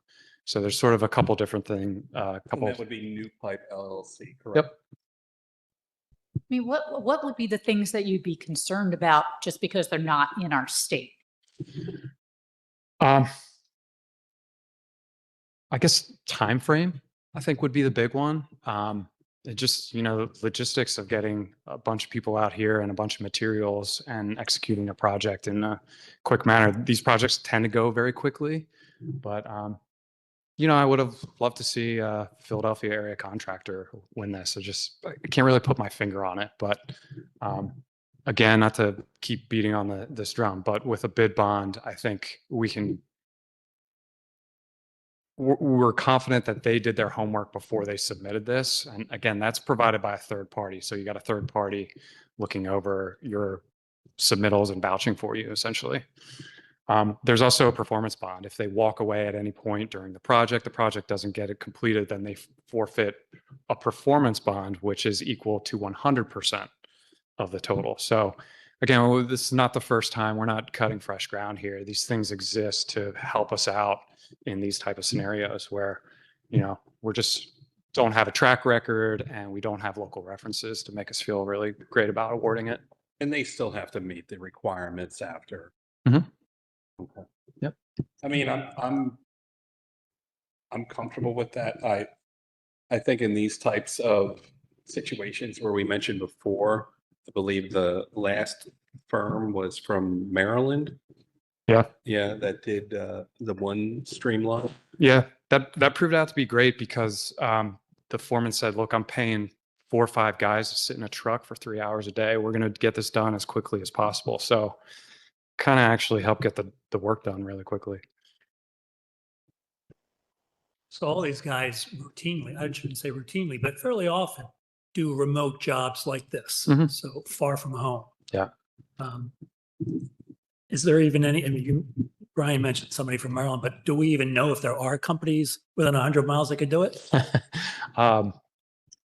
So there's sort of a couple different things. That would be New Pipe LLC, correct? Yep. I mean, what would be the things that you'd be concerned about just because they're not in our state? I guess time frame, I think, would be the big one. It just, logistics of getting a bunch of people out here and a bunch of materials and executing a project in a quick manner. These projects tend to go very quickly, but I would have loved to see a Philadelphia area contractor win this. I can't really put my finger on it, but again, not to keep beating on this drum, but with a bid bond, I think we're confident that they did their homework before they submitted this. And again, that's provided by a third party. So you got a third party looking over your submittals and vouching for you, essentially. There's also a performance bond. If they walk away at any point during the project doesn't get it completed, then they forfeit a performance bond, which is equal to 100% of the total. So again, this is not the first time. We're not cutting fresh ground here. These things exist to help us out in these type of scenarios where, we're just don't have a track record and we don't have local references to make us feel really great about awarding it. And they still have to meet the requirements after. Mm-hmm. Okay. Yep. I mean, I'm comfortable with that. I think in these types of situations where we mentioned before, I believe the last firm was from Maryland. Yeah. Yeah, that did the one streamline. Yeah, that proved out to be great because the foreman said, look, I'm paying 4 or 5 guys to sit in a truck for 3 hours a day. We're going to get this done as quickly as possible. So kind of actually helped get the work done really quickly. So all these guys routinely, I shouldn't say routinely, but fairly often do remote jobs like this. Mhm. So far from home. Yeah. Is there even any, Brian mentioned somebody from Maryland, but do we even know if there are companies within 100 miles that could do it?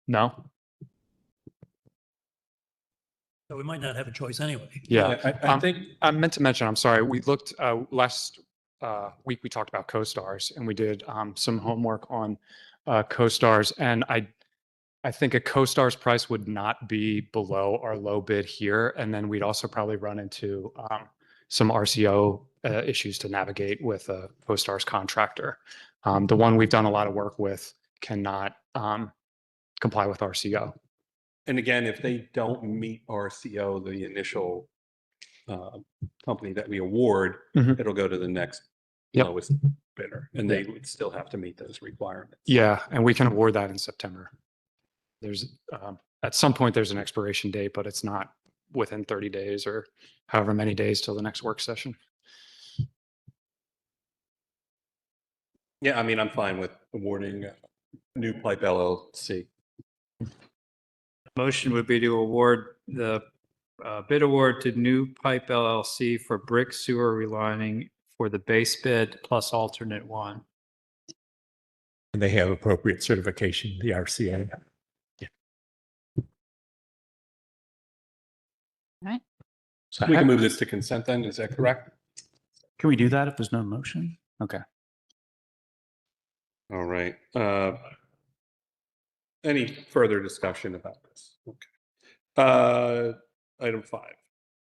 No. So we might not have a choice anyway. Yeah. I think I meant to mention, I'm sorry, we looked last week, we talked about co-stars and we did some homework on co-stars, and I think a co-star's price would not be below our low bid here. And then we'd also probably run into some RCO issues to navigate with a CoStar's contractor. The one we've done a lot of work with cannot comply with RCO. And again, if they don't meet RCO, the initial company that we award, Mhm. it'll go to the next Yep. lowest bidder, and they would still have to meet those requirements. Yeah, and we can award that in September. There's, at some point, there's an expiration date, but it's not within 30 days or however many days till the next work session. Yeah, I mean, I'm fine with awarding New Pipe LLC. Motion would be to award the bid award to New Pipe LLC for brick sewer relining for the base bid plus alternate one. And they have appropriate certification, the RCA. All right. So We can move this to consent then, is that correct? Can we do that if there's no motion? Okay. All right. Any further discussion about this? Okay. Item 5.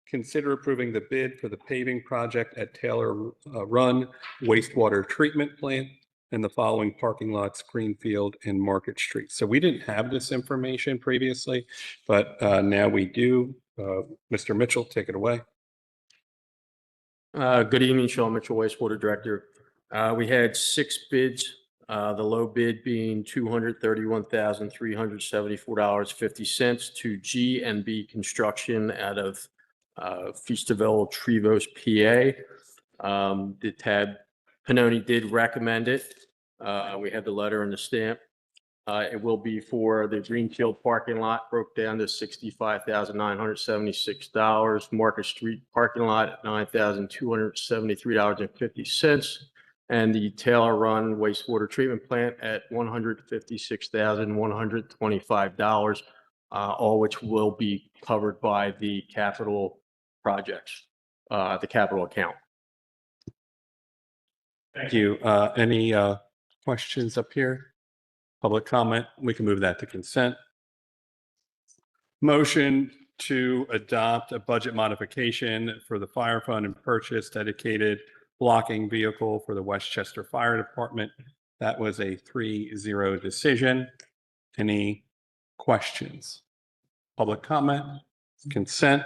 Consider approving the bid for the paving project at Taylor Run wastewater treatment plant and the following parking lots, Greenfield and Market Street. So we didn't have this information previously, but now we do. Mr. Mitchell, take it away. Good evening, Sean Mitchell, wastewater director. We had 6 bids, the low bid being $231,374.50 to G&B Construction out of Feasterville, Trevose, PA. The tab Pannoni did recommend it. We had the letter and the stamp. It will be for the Greenfield parking lot, broke down to $65,976. Market Street parking lot at $9,273.50. And the Taylor Run wastewater treatment plant at $156,125, all which will be covered by the capital projects, the capital account. Thank you. Any questions up here? Public comment? We can move that to consent. Motion to adopt a budget modification for the fire fund and purchase dedicated blocking vehicle for the Westchester Fire Department. That was a 3-0 decision. Any questions? Public comment? Consent?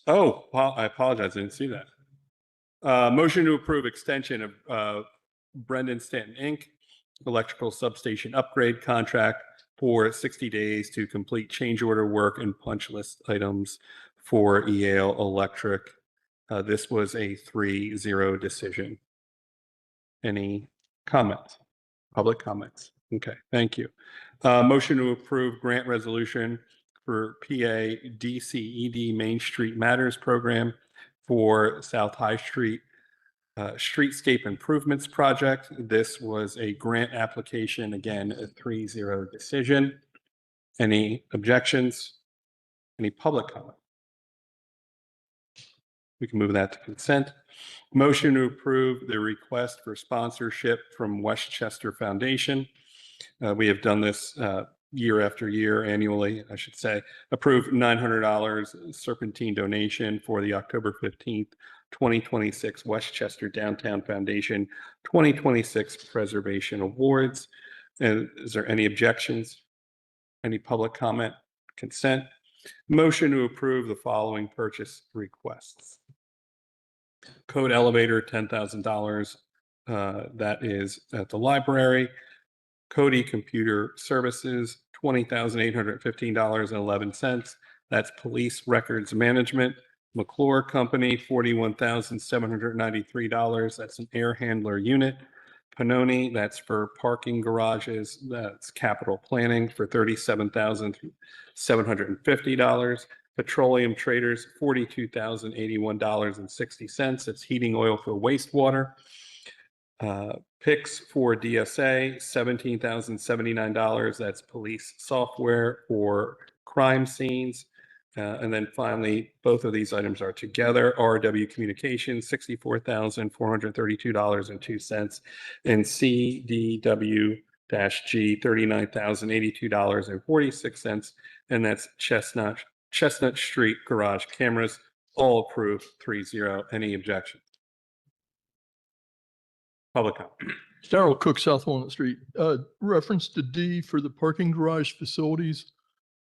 Oh, I apologize. I didn't see that. Motion to approve extension of Brendan Stanton Inc. electrical substation upgrade contract for 60 days to complete change order work and punch list items for Yale Electric. This was a 3-0 decision. Any comments? Public comments? Okay, thank you. Motion to approve grant resolution for PA DCED Main Street Matters Program for South High Street Streetscape Improvements Project. This was a grant application, again, a 3-0 decision. Any objections? Any public comment? We can move that to consent. Motion to approve the request for sponsorship from Westchester Foundation. We have done this year after year, annually, I should say. Approved $900 serpentine donation for the October 15th, 2026 Westchester Downtown Foundation 2026 Preservation Awards. And is there any objections? Any public comment? Consent? Motion to approve the following purchase requests. Code elevator, $10,000. That is at the library. Cody Computer Services, $20,815.11. That's police records management. McClure Company, $41,793. That's an air handler unit. Pannoni, that's for parking garages. That's capital planning for $37,750. Petroleum Traders, $42,081.60. That's heating oil for wastewater. PICS for DSA, $17,079. That's police software for crime scenes. And then finally, both of these items are together. RW Communications, $64,432.02. And CDW G $39,082.46. And that's Chestnut Street garage cameras. All approved 3-0. Any objection? Public comment. Darrell Cook, South Walnut Street. Reference to D for the parking garage facilities.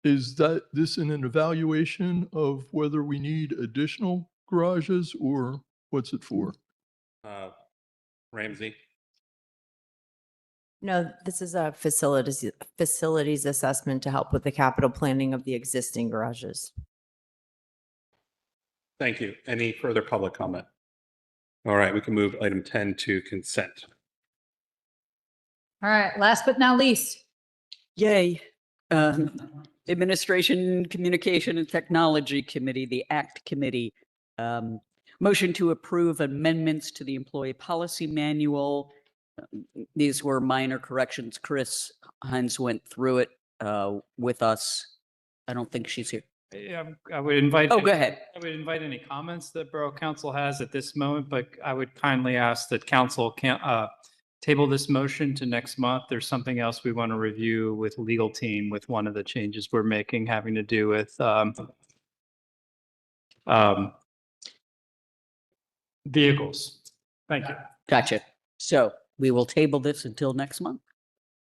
Is that this in an evaluation of whether we need additional garages or what's it for? Ramsey? No, this is a facilities assessment to help with the capital planning of the existing garages. Thank you. Any further public comment? All right, we can move item 10 to consent. All right, last but not least, Yay. Administration, Communication and Technology Committee, the ACT Committee. Motion to approve amendments to the Employee Policy Manual. These were minor corrections. Chris Hines went through it with us. I don't think she's here. Yeah, I would invite. Oh, go ahead. I would invite any comments that Borough Council has at this moment, but I would kindly ask that council can table this motion to next month. There's something else we want to review with legal team with one of the changes we're making having to do with vehicles. Thank you. Gotcha. So we will table this until next month.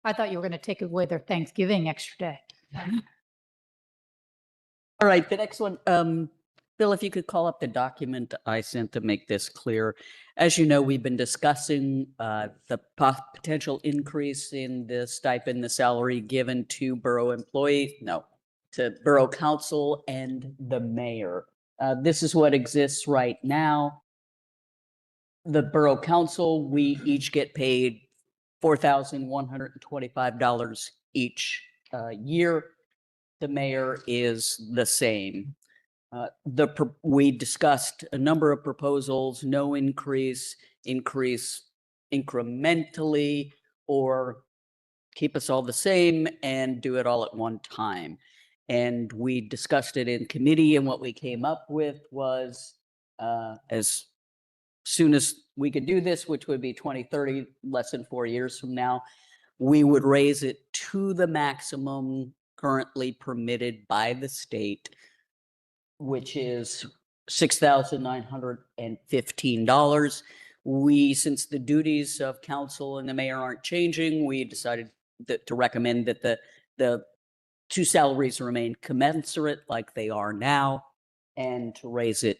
I thought you were going to take away their Thanksgiving extra day. All right, the next one, Bill, if you could call up the document I sent to make this clear. As you know, we've been discussing the potential increase in the stipend, the salary given to borough employees, to borough council and the mayor. This is what exists right now. The borough council, we each get paid $4,125 each year. The mayor is the same. We discussed a number of proposals, no increase incrementally, or keep us all the same and do it all at one time. And we discussed it in committee, and what we came up with was as soon as we could do this, which would be 2030, less than 4 years from now, we would raise it to the maximum currently permitted by the state, which is $6,915. Since the duties of council and the mayor aren't changing, we decided to recommend that the two salaries remain commensurate like they are now, and to raise it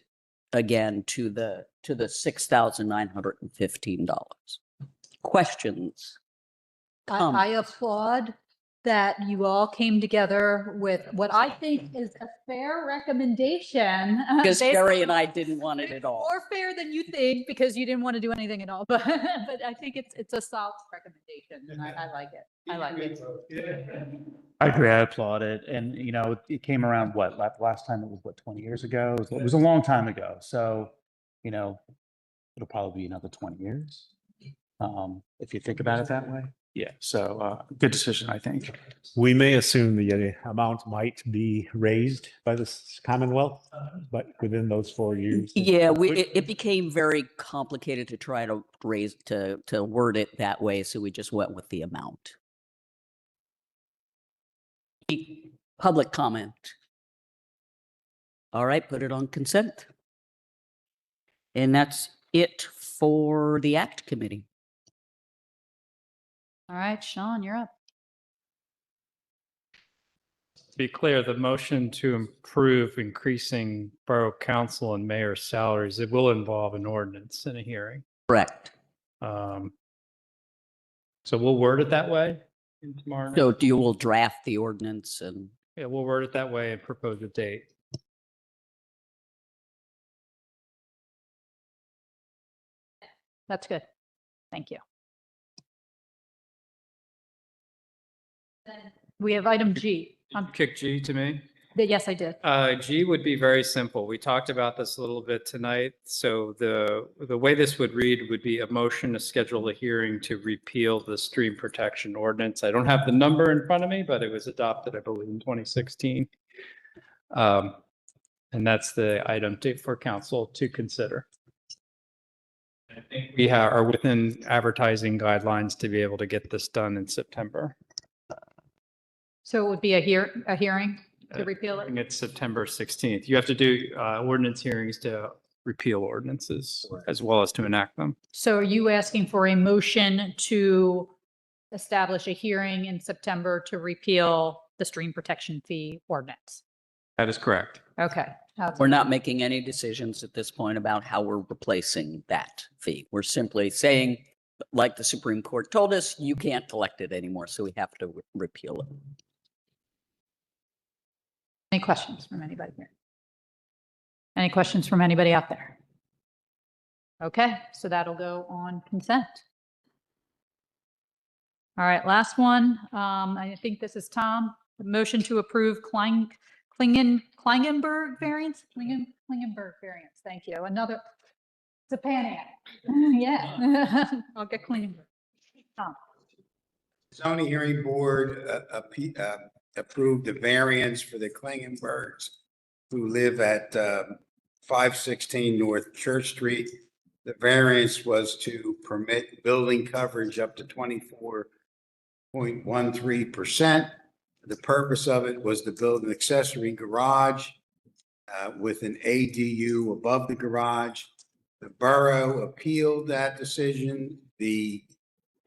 again to the $6,915. Questions? I applaud that you all came together with what I think is a fair recommendation. Because based Jerry on- and I didn't want it at all. More fair than you think, because you didn't want to do anything at all. But I think it's a solid recommendation, and I like it. I like it. I agree. I applaud it. And, it came around last time it was 20 years ago? It was a long time ago. So, it'll probably be another 20 years. If you think about it that way. Yeah. So good decision, I think. We may assume the amount might be raised by the Commonwealth, but within those 4 years. Yeah, it became very complicated to try to to word it that way, so we just went with the amount. Public comment. All right, put it on consent. And that's it for the ACT Committee. All right, Sean, you're up. To be clear, the motion to improve increasing borough council and mayor salaries, it will involve an ordinance and a hearing. Correct. So we'll word it that way tomorrow night. So you will draft the ordinance and. Yeah, we'll word it that way and propose a date. That's good. Thank you. We have item G. Kick G to me. Yes, I did. G would be very simple. We talked about this a little bit tonight. So the way this would read would be a motion to schedule a hearing to repeal the stream protection ordinance. I don't have the number in front of me, but it was adopted, I believe, in 2016. And that's the item for council to consider. I think we are within advertising guidelines to be able to get this done in September. So it would be a hearing to repeal I it? think it's September 16th. You have to do ordinance hearings to repeal ordinances as well as to enact them. So are you asking for a motion to establish a hearing in September to repeal the stream protection fee ordinance? That is correct. Okay. We're not making any decisions at this point about how we're replacing that fee. We're simply saying, like the Supreme Court told us, you can't collect it anymore, so we have to repeal it. Any questions from anybody here? Any questions from anybody out there? Okay, so that'll go on consent. All right, last one. I think this is Tom. Motion to approve Klingenberg variance? Klingenberg variance, thank you. Another, it's a Pan Am. Yeah, I'll get Klingenberg. Tom. Zoning Hearing Board approved a variance for the Klingenbergs who live at 516 North Church Street. The variance was to permit building coverage up to 24.13%. The purpose of it was to build an accessory garage with an ADU above the garage. The borough appealed that decision. The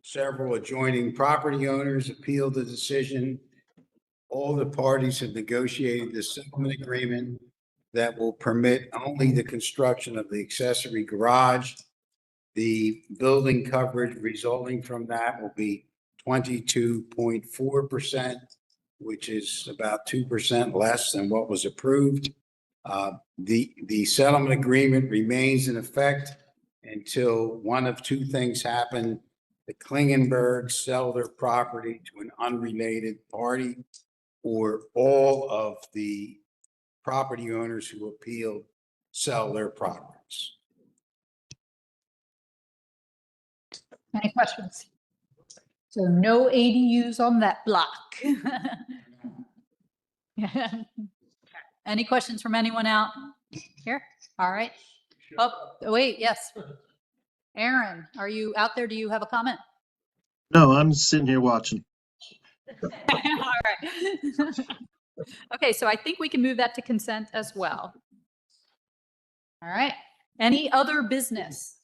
several adjoining property owners appealed the decision. All the parties have negotiated this settlement agreement that will permit only the construction of the accessory garage. The building coverage resulting from that will be 22.4%, which is about 2% less than what was approved. The settlement agreement remains in effect until one of two things happen. The Klingenbergs sell their property to an unrelated party, or all of the property owners who appealed sell their properties. Any questions? So no ADUs on that block. Any questions from anyone out here? All right. Oh, wait, yes. Aaron, are you out there? Do you have a comment? No, I'm sitting here watching. All right. Okay, so I think we can move that to consent as well. All right. Any other business?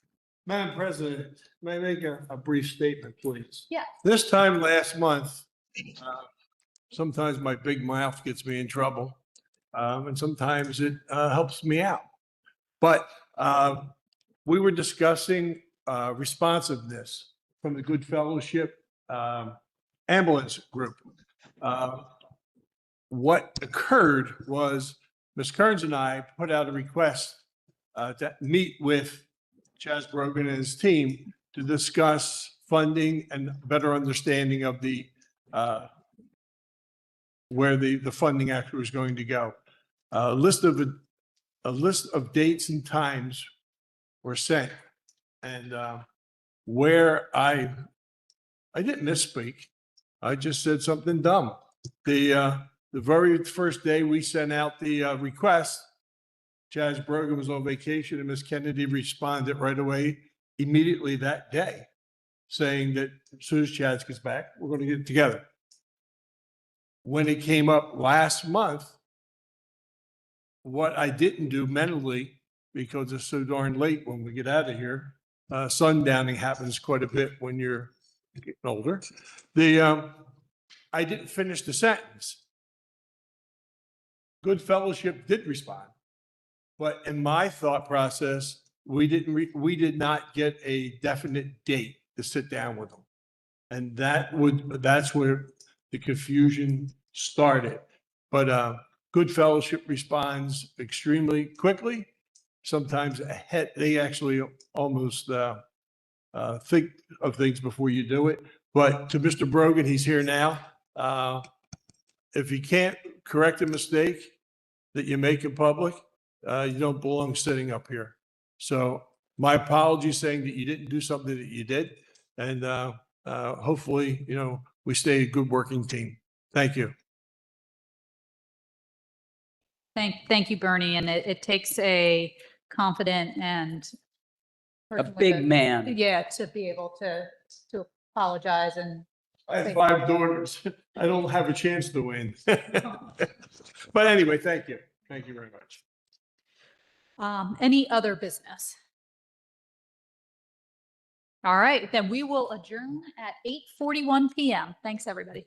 Madam President, may I make a brief statement, please? Yes. This time last month, sometimes my big mouth gets me in trouble, and sometimes it helps me out. But we were discussing responsiveness from the Good Fellowship ambulance group. What occurred was Ms. Kearns and I put out a request to meet with Chaz Brogan and his team to discuss funding and better understanding of the where the funding actually was going to go. A list of dates and times were sent, and where I didn't misspeak, I just said something dumb. The very first day we sent out the request, Chaz Brogan was on vacation, and Ms. Kennedy responded right away, immediately that day, saying that as soon as Chaz gets back, we're going to get it together. When it came up last month, what I didn't do mentally, because it's so darn late when we get out of here, sundowning happens quite a bit when you're getting older. I didn't finish the sentence. Good Fellowship did respond, but in my thought process, we did not get a definite date to sit down with them, and that's where the confusion started. But Good Fellowship responds extremely quickly, sometimes ahead. They actually almost think of things before you do it. But to Mr. Brogan, he's here now. If you can't correct a mistake that you make in public, you don't belong sitting up here. So my apologies saying that you didn't do something that you did. And hopefully, we stay a good working team. Thank you. Thank you, Bernie. And it takes a confident and person with big man. Yeah, to be able to apologize and. I have 5 daughters. I don't have a chance to win. But anyway, thank you. Thank you very much. Any other business? All right, then we will adjourn at 8:41 PM. Thanks, everybody.